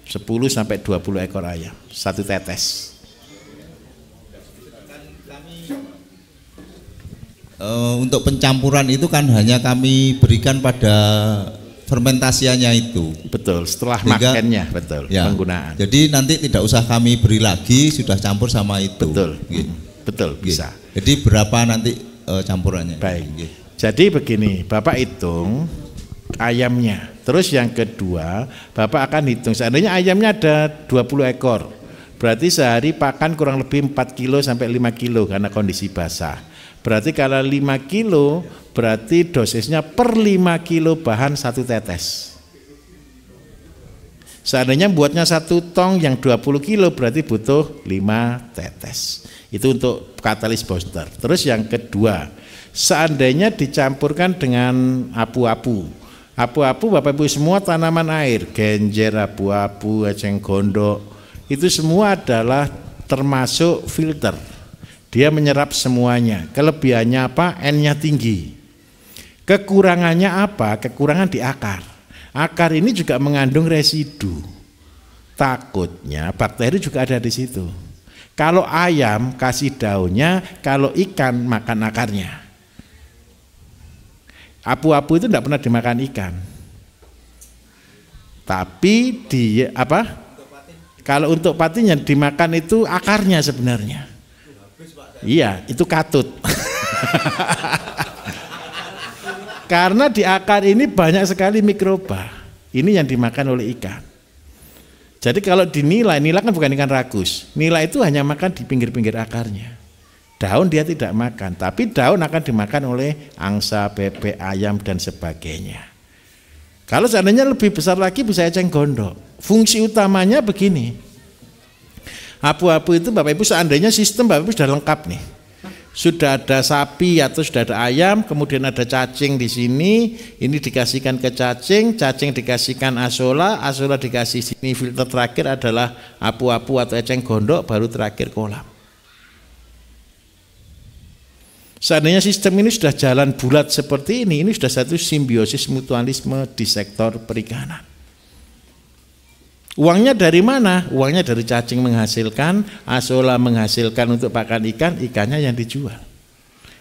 10 sampai 20 ekor ayam, 1 tetes. Untuk pencampuran itu kan hanya kami berikan pada fermentasiannya itu. Betul, setelah makannya, betul, ya, penggunaan. Jadi nanti tidak usah kami beri lagi, sudah campur sama itu. Betul, gitu. Betul, bisa. Jadi berapa nanti campurannya? Baik. Gitu. Jadi begini, Bapak hitung ayamnya. Terus yang kedua, Bapak akan hitung seandainya ayamnya ada 20 ekor. Berarti sehari pakan kurang lebih 4 kilo sampai 5 kilo karena kondisi basah. Berarti kalau 5 kilo, berarti dosisnya per 5 kilo bahan 1 tetes. Seandainya buatnya 1 tong yang 20 kilo, berarti butuh 5 tetes. Itu untuk katalis booster. Terus yang kedua, seandainya dicampurkan dengan apu-apu. Apu-apu Bapak Ibu semua tanaman air, genjer, apu-apu, eceng gondok, itu semua adalah termasuk filter. Dia menyerap semuanya. Kelebihannya apa? N-nya tinggi. Kekurangannya apa? Kekurangan di akar. Akar ini juga mengandung residu. Takutnya bakteri juga ada di situ. Kalau ayam kasih daunnya, kalau ikan makan akarnya. Apu-apu itu tidak pernah dimakan ikan. Tapi kalau untuk patin yang dimakan itu akarnya sebenarnya. Iya, itu katut. Karena di akar ini banyak sekali mikroba. Ini yang dimakan oleh ikan. Jadi kalau dinilai, nila kan bukan ikan ragus. Nila itu hanya makan di pinggir-pinggir akarnya. Daun dia tidak makan, tapi daun akan dimakan oleh angsa, bebek, ayam dan sebagainya. Kalau seandainya lebih besar lagi bisa eceng gondok. Fungsi utamanya begini. Apu-apu itu Bapak Ibu seandainya sistem Bapak Ibu sudah lengkap nih. Sudah ada sapi atau sudah ada ayam, kemudian ada cacing di sini, ini dikasihkan ke cacing, cacing dikasihkan asola, asola dikasih sini, filter terakhir adalah apu-apu atau eceng gondok, baru terakhir kolam. Seandainya sistem ini sudah jalan bulat seperti ini sudah satu simbiosis mutualisme di sektor perikanan. Uangnya dari mana? Uangnya dari cacing menghasilkan, asola menghasilkan untuk pakan ikan, ikannya yang dijual.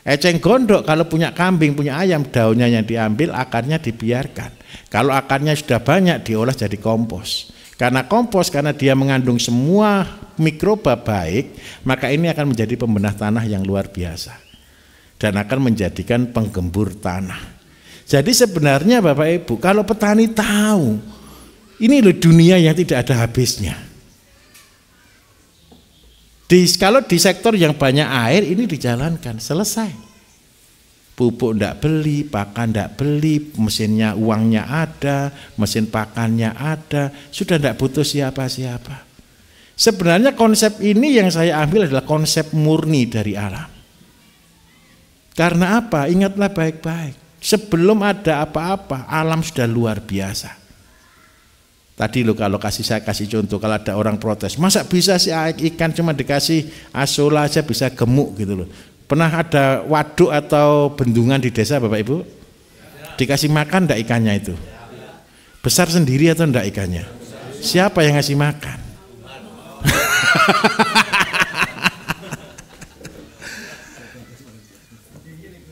Eceng gondok kalau punya kambing, punya ayam, daunnya yang diambil, akarnya dibiarkan. Kalau akarnya sudah banyak diolah jadi kompos. Karena kompos, karena dia mengandung semua mikroba baik, maka ini akan menjadi pembenah tanah yang luar biasa. Dan akan menjadikan penggembur tanah. Jadi sebenarnya Bapak Ibu, kalau petani tahu, ini loh dunia yang tidak ada habisnya. Kalau di sektor yang banyak air ini dijalankan, selesai. Pupuk ndak beli, pakan ndak beli, mesinnya uangnya ada, mesin pakannya ada, sudah ndak butuh siapa-siapa. Sebenarnya konsep ini yang saya ambil adalah konsep murni dari alam. Karena apa? Ingatlah baik-baik. Sebelum ada apa-apa, alam sudah luar biasa. Tadi loh kalau saya kasih contoh, kalau ada orang protes, masa bisa sih ikan cuma dikasih asola aja bisa gemuk gitu loh. Pernah ada waduk atau bendungan di desa Bapak Ibu? Dikasih makan enggak ikannya itu? Besar sendiri atau enggak ikannya? Siapa yang ngasih makan?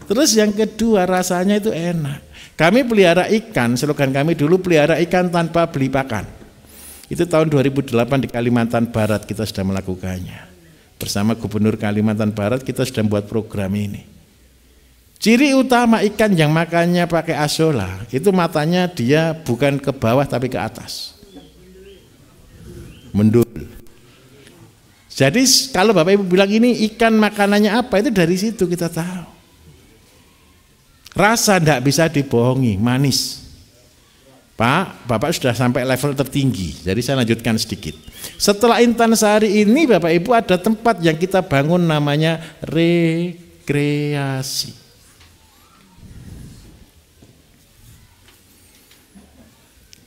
Terus yang kedua, rasanya itu enak. Kami pelihara ikan, slogan kami dulu pelihara ikan tanpa beli pakan. Itu tahun 2008 di Kalimantan Barat kita sudah melakukannya. Bersama Gubernur Kalimantan Barat kita sudah membuat program ini. Ciri utama ikan yang makannya pakai asola, itu matanya dia bukan ke bawah tapi ke atas. Mendul. Jadi kalau Bapak Ibu bilang ini ikan makanannya apa, itu dari situ kita tahu. Rasa tidak bisa dibohongi, manis. Pak, Bapak sudah sampai level tertinggi, jadi saya lanjutkan sedikit. Setelah Intansari ini Bapak Ibu ada tempat yang kita bangun namanya rekreasi.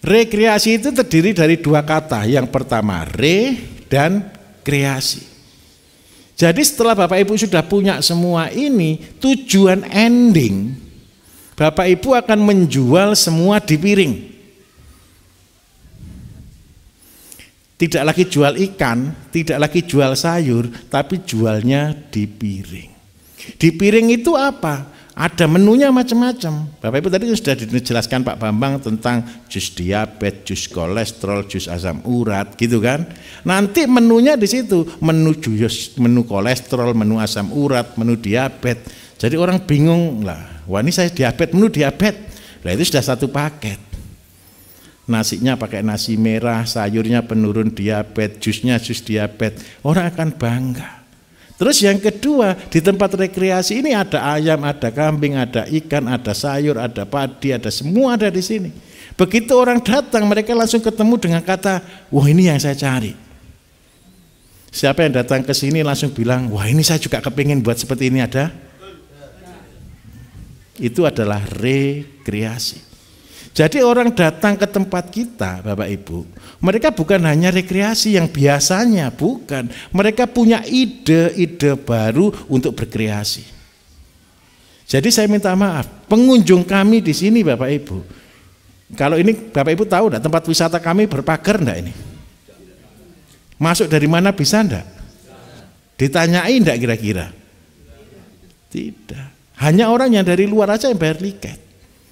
Rekreasi itu terdiri dari dua kata, yang pertama re dan kreasi. Jadi setelah Bapak Ibu sudah punya semua ini, tujuan ending Bapak Ibu akan menjual semua di piring. Tidak lagi jual ikan, tidak lagi jual sayur, tapi jualnya di piring. Di piring itu apa? Ada menunya macam-macam. Bapak Ibu tadi sudah dijelaskan Pak Bambang tentang jus diabetes, jus kolesterol, jus asam urat, gitu kan? Nanti menunya di situ, menu jus, menu kolesterol, menu asam urat, menu diabetes. Jadi orang bingung lah. Wah ini saya diabetes, menu diabetes. Nah itu sudah satu paket. Nasinya pakai nasi merah, sayurnya penurun diabetes, jusnya jus diabetes. Orang akan bangga. Terus yang kedua, di tempat rekreasi ini ada ayam, ada kambing, ada ikan, ada sayur, ada padi, ada semua ada di sini. Begitu orang datang, mereka langsung ketemu dengan kata, wah ini yang saya cari. Siapa yang datang ke sini langsung bilang, wah ini saya juga kepingin buat seperti ini ada. Itu adalah rekreasi. Jadi orang datang ke tempat kita Bapak Ibu, mereka bukan hanya rekreasi yang biasanya, bukan. Mereka punya ide-ide baru untuk berkreasi. Jadi saya minta maaf, pengunjung kami di sini Bapak Ibu, kalau ini Bapak Ibu tahu enggak tempat wisata kami berpagar enggak ini? Masuk dari mana bisa enggak? Ditanyain enggak kira-kira? Tidak. Hanya orang yang dari luar aja yang bayar tiket.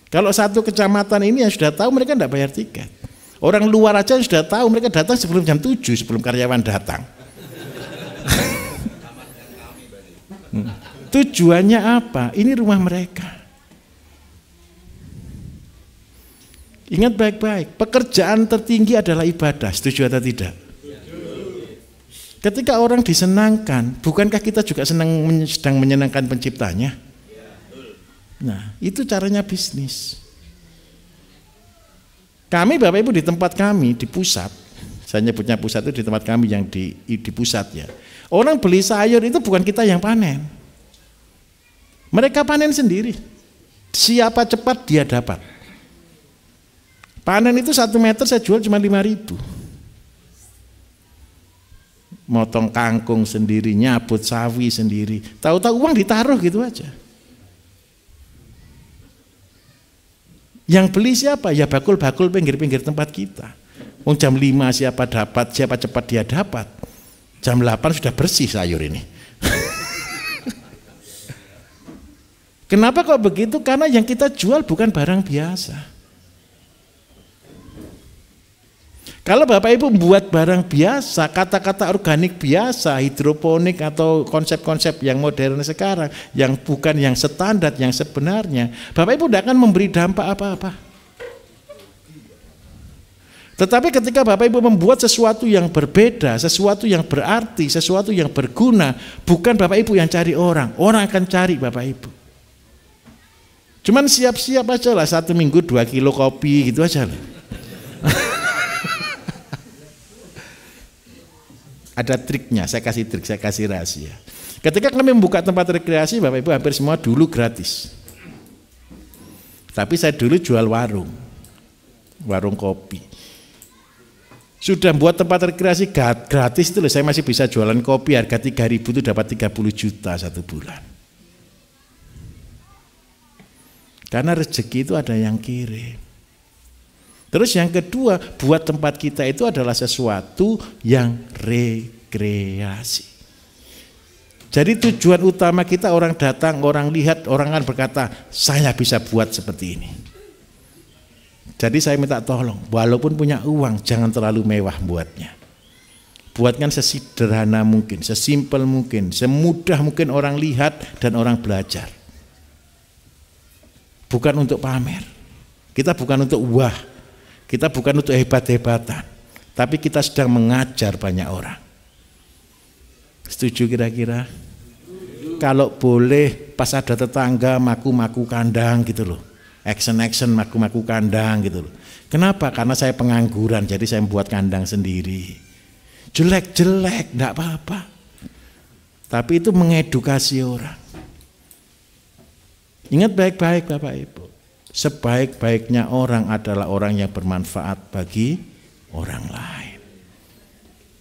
Kalau satu kecamatan ini yang sudah tahu mereka tidak bayar tiket. Orang luar aja yang sudah tahu mereka datang sebelum jam 7 sebelum karyawan datang. Tujuannya apa? Ini rumah mereka. Ingat baik-baik, pekerjaan tertinggi adalah ibadah. Setuju atau tidak? Ketika orang disenangkan, bukankah kita juga sedang menyenangkan penciptanya? Nah, itu caranya bisnis. Kami Bapak Ibu di tempat kami di pusat, saya nyebutnya pusat itu di tempat kami yang di pusat ya. Orang beli sayur itu bukan kita yang panen. Mereka panen sendiri. Siapa cepat dia dapat. Panen itu 1 meter saya jual cuma 5.000. Motong kangkung sendiri, nyabut sawi sendiri. Tahu-tahu uang ditaruh gitu aja. Yang beli siapa? Ya bakul-bakul pinggir-pinggir tempat kita. Jam 5 siapa dapat, siapa cepat dia dapat. Jam 8 sudah bersih sayur ini. Kenapa kok begitu? Karena yang kita jual bukan barang biasa. Kalau Bapak Ibu membuat barang biasa, kata-kata organik biasa, hidroponik atau konsep-konsep yang modern sekarang, yang bukan yang standar, yang sebenarnya, Bapak Ibu tidak akan memberi dampak apa-apa. Tetapi ketika Bapak Ibu membuat sesuatu yang berbeda, sesuatu yang berarti, sesuatu yang berguna, bukan Bapak Ibu yang cari orang akan cari Bapak Ibu. Cuman siap-siap aja lah, 1 minggu 2 kilo kopi gitu aja lah. Ada triknya, saya kasih trik, saya kasih rahasia. Ketika kami membuka tempat rekreasi, Bapak Ibu hampir semua dulu gratis. Tapi saya dulu jual warung kopi. Sudah buat tempat rekreasi gratis itu loh, saya masih bisa jualan kopi harga 3.000 itu dapat 30 juta 1 bulan. Karena rezeki itu ada yang kirim. Terus yang kedua, buat tempat kita itu adalah sesuatu yang rekreasi. Jadi tujuan utama kita orang datang, orang lihat, orang kan berkata, saya bisa buat seperti ini. Jadi saya minta tolong, walaupun punya uang, jangan terlalu mewah buatnya. Buatkan sesederhana mungkin, sesimpel mungkin, semudah mungkin orang lihat dan orang belajar. Bukan untuk pamer, kita bukan untuk wah. Kita bukan untuk hebat-hebatan, tapi kita sedang mengajar banyak orang. Setuju kira-kira? Kalau boleh pas ada tetangga maku-maku kandang gitu loh. Action maku-maku kandang gitu loh. Kenapa? Karena saya pengangguran, jadi saya membuat kandang sendiri. Jelek-jelek, enggak apa-apa. Tapi itu mengedukasi orang. Ingat baik-baik Bapak Ibu. Sebaik-baiknya orang adalah orang yang bermanfaat bagi orang lain.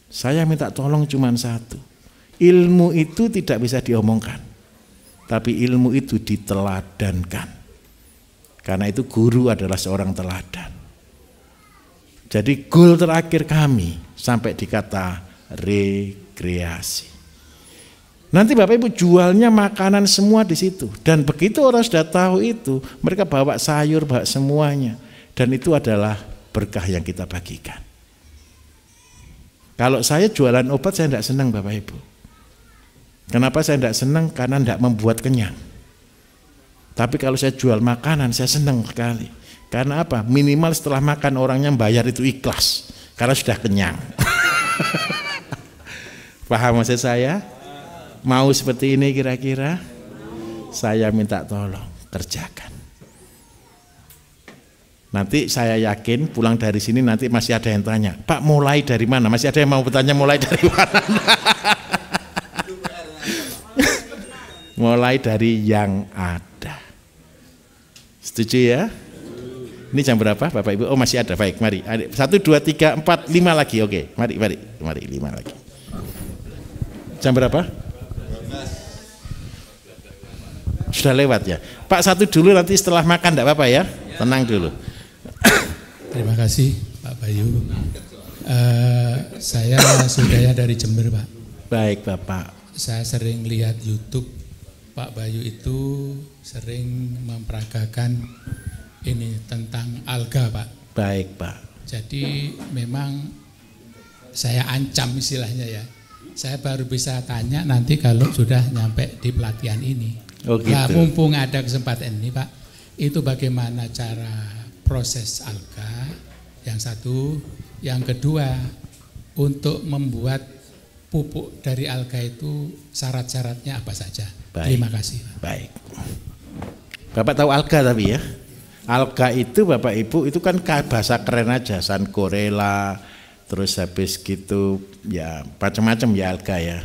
Saya minta tolong cuma satu. Ilmu itu tidak bisa diomongkan, tapi ilmu itu diteladankan. Karena itu guru adalah seorang teladan. Jadi goal terakhir kami sampai di kata rekreasi. Nanti Bapak Ibu jualnya makanan semua di situ. Dan begitu orang sudah tahu itu, mereka bawa sayur, bawa semuanya. Dan itu adalah berkah yang kita bagikan. Kalau saya jualan obat, saya tidak senang Bapak Ibu. Kenapa saya tidak senang? Karena tidak membuat kenyang. Tapi kalau saya jual makanan, saya senang sekali. Karena apa? Minimal setelah makan orangnya bayar itu ikhlas. Karena sudah kenyang. Paham maksud saya? Mau seperti ini kira-kira? Saya minta tolong kerjakan. Nanti saya yakin pulang dari sini nanti masih ada yang tanya, Pak mulai dari mana? Masih ada yang mau bertanya mulai dari mana? Mulai dari yang ada. Setuju ya? Ini jam berapa Bapak Ibu? Oh masih ada, baik mari. 1, 2, 3, 4, 5 lagi, oke. Mari 5 lagi. Jam berapa? Sudah lewat ya. Pak 1 dulu nanti setelah makan enggak apa-apa ya. Tenang dulu. Terima kasih Pak Bayu. Saya Sudaya dari Jember Pak. Baik Bapak. Saya sering lihat YouTube Pak Bayu itu sering memperagakan ini tentang alga Pak. Baik Pak. Jadi memang saya ancam istilahnya ya. Saya baru bisa tanya nanti kalau sudah nyampe di pelatihan ini. Oh gitu. Nah, mumpung ada kesempatan ini Pak, itu bagaimana cara proses alga yang satu, yang kedua untuk membuat pupuk dari alga itu syarat-syaratnya apa saja? Baik. Terima kasih. Baik. Bapak tahu alga tapi ya? Alga itu Bapak Ibu itu kan bahasa keren aja, Sankorela, terus habis gitu ya macam-macam ya alga ya.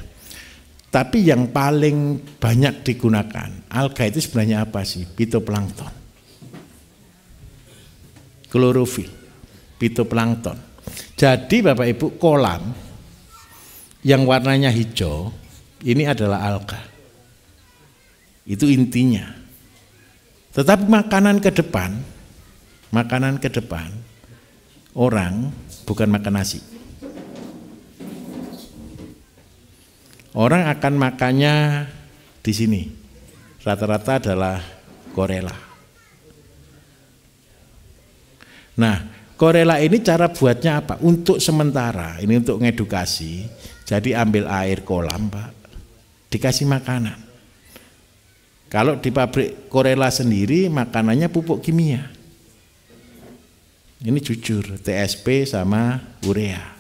Tapi yang paling banyak digunakan alga itu sebenarnya apa sih? Phytoplankton, klorofil, phytoplankton. Jadi Bapak Ibu kolam yang warnanya hijau ini adalah alga. Itu intinya. Tetapi makanan ke depan orang bukan makan nasi. Orang akan makannya di sini. Rata-rata adalah korela. Nah, korela ini cara buatnya apa? Untuk sementara, ini untuk ngedukasi. Jadi ambil air kolam, Pak. Dikasih makanan. Kalau di pabrik korela sendiri makanannya pupuk kimia. Ini jujur, TSP sama urea.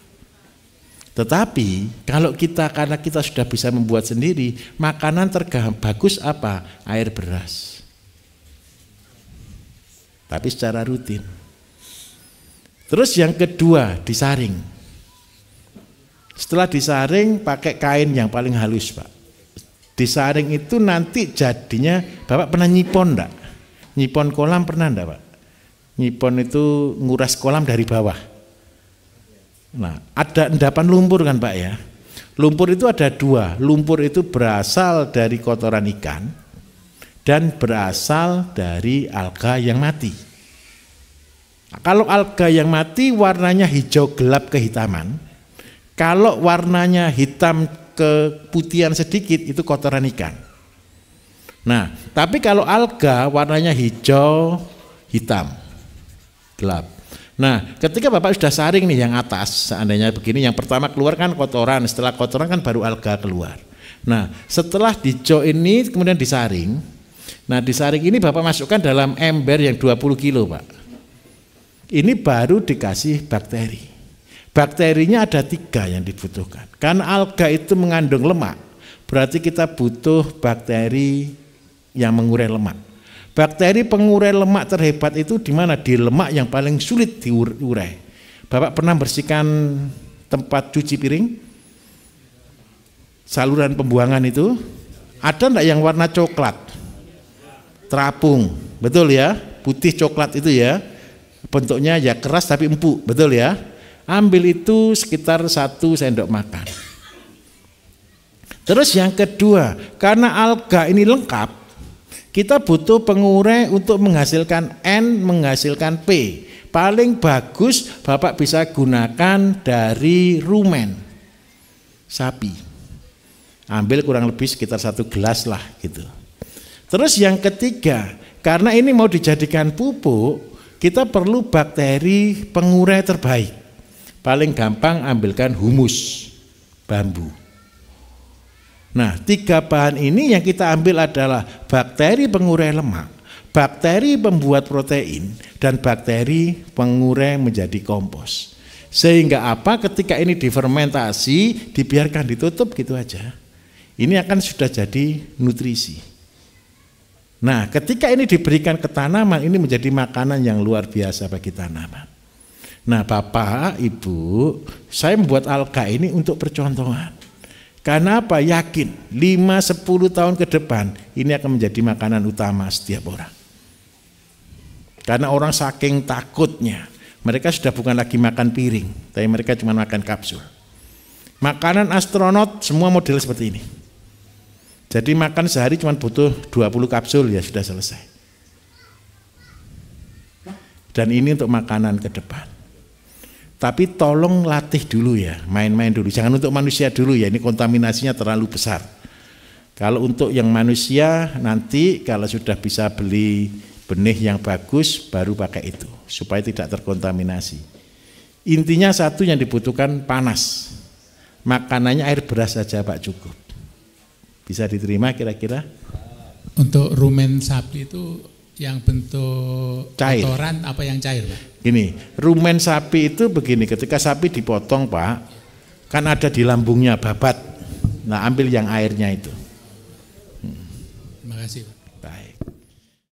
Tetapi kalau karena kita sudah bisa membuat sendiri, makanan bagus apa? Air beras. Tapi secara rutin. Terus yang kedua disaring. Setelah disaring pakai kain yang paling halus, Pak. Disaring itu nanti jadinya, Bapak pernah nyipon enggak? Nyipon kolam pernah enggak, Pak? Nyipon itu nguras kolam dari bawah. Nah, ada endapan lumpur kan, Pak ya? Lumpur itu ada dua. Lumpur itu berasal dari kotoran ikan dan berasal dari alga yang mati. Nah, kalau alga yang mati warnanya hijau gelap kehitaman. Kalau warnanya hitam keputihan sedikit itu kotoran ikan. Nah, tapi kalau alga warnanya hijau hitam gelap. Nah, ketika Bapak sudah saring nih yang atas, seandainya begini, yang pertama keluar kan kotoran, setelah kotoran kan baru alga keluar. Nah, setelah hijau ini kemudian disaring. Nah, disaring ini Bapak masukkan dalam ember yang 20 kilo, Pak. Ini baru dikasih bakteri. Bakterinya ada 3 yang dibutuhkan. Karena alga itu mengandung lemak, berarti kita butuh bakteri yang mengurai lemak. Bakteri pengurai lemak terhebat itu di mana? Di lemak yang paling sulit diurai. Bapak pernah bersihkan tempat cuci piring? Saluran pembuangan itu ada enggak yang warna coklat? Terapung, betul ya? Putih coklat itu ya. Bentuknya ya keras tapi empuk, betul ya? Ambil itu sekitar 1 sendok makan. Terus yang kedua, karena alga ini lengkap, kita butuh pengurai untuk menghasilkan N, menghasilkan P. Paling bagus Bapak bisa gunakan dari rumen sapi. Ambil kurang lebih sekitar 1 gelas lah gitu. Terus yang ketiga, karena ini mau dijadikan pupuk, kita perlu bakteri pengurai terbaik. Paling gampang ambilkan humus bambu. Nah, 3 bahan ini yang kita ambil adalah bakteri pengurai lemak, bakteri pembuat protein, dan bakteri pengurai menjadi kompos. Sehingga apa? Ketika ini difermentasi, dibiarkan ditutup gitu aja, ini akan sudah jadi nutrisi. Nah, ketika ini diberikan ke tanaman, ini menjadi makanan yang luar biasa bagi tanaman. Nah, Bapak, Ibu, saya membuat alga ini untuk percontohan. Karena apa? Yakin 5-10 tahun ke depan ini akan menjadi makanan utama setiap orang. Karena orang saking takutnya, mereka sudah bukan lagi makan piring, tapi mereka cuma makan kapsul. Makanan astronot semua model seperti ini. Jadi makan sehari cuma butuh 20 kapsul ya sudah selesai. Dan ini untuk makanan ke depan. Tapi tolong latih dulu ya, main-main dulu. Jangan untuk manusia dulu ya, ini kontaminasinya terlalu besar. Kalau untuk yang manusia nanti kalau sudah bisa beli benih yang bagus baru pakai itu supaya tidak terkontaminasi. Intinya satu yang dibutuhkan panas. Makanannya air beras saja Pak cukup. Bisa diterima kira-kira? Untuk rumen sapi itu yang bentuk cair. Kotoran apa yang cair, Pak? Gini, rumen sapi itu begini, ketika sapi dipotong Pak, Kan ada di lambungnya babat. Nah, ambil yang airnya itu.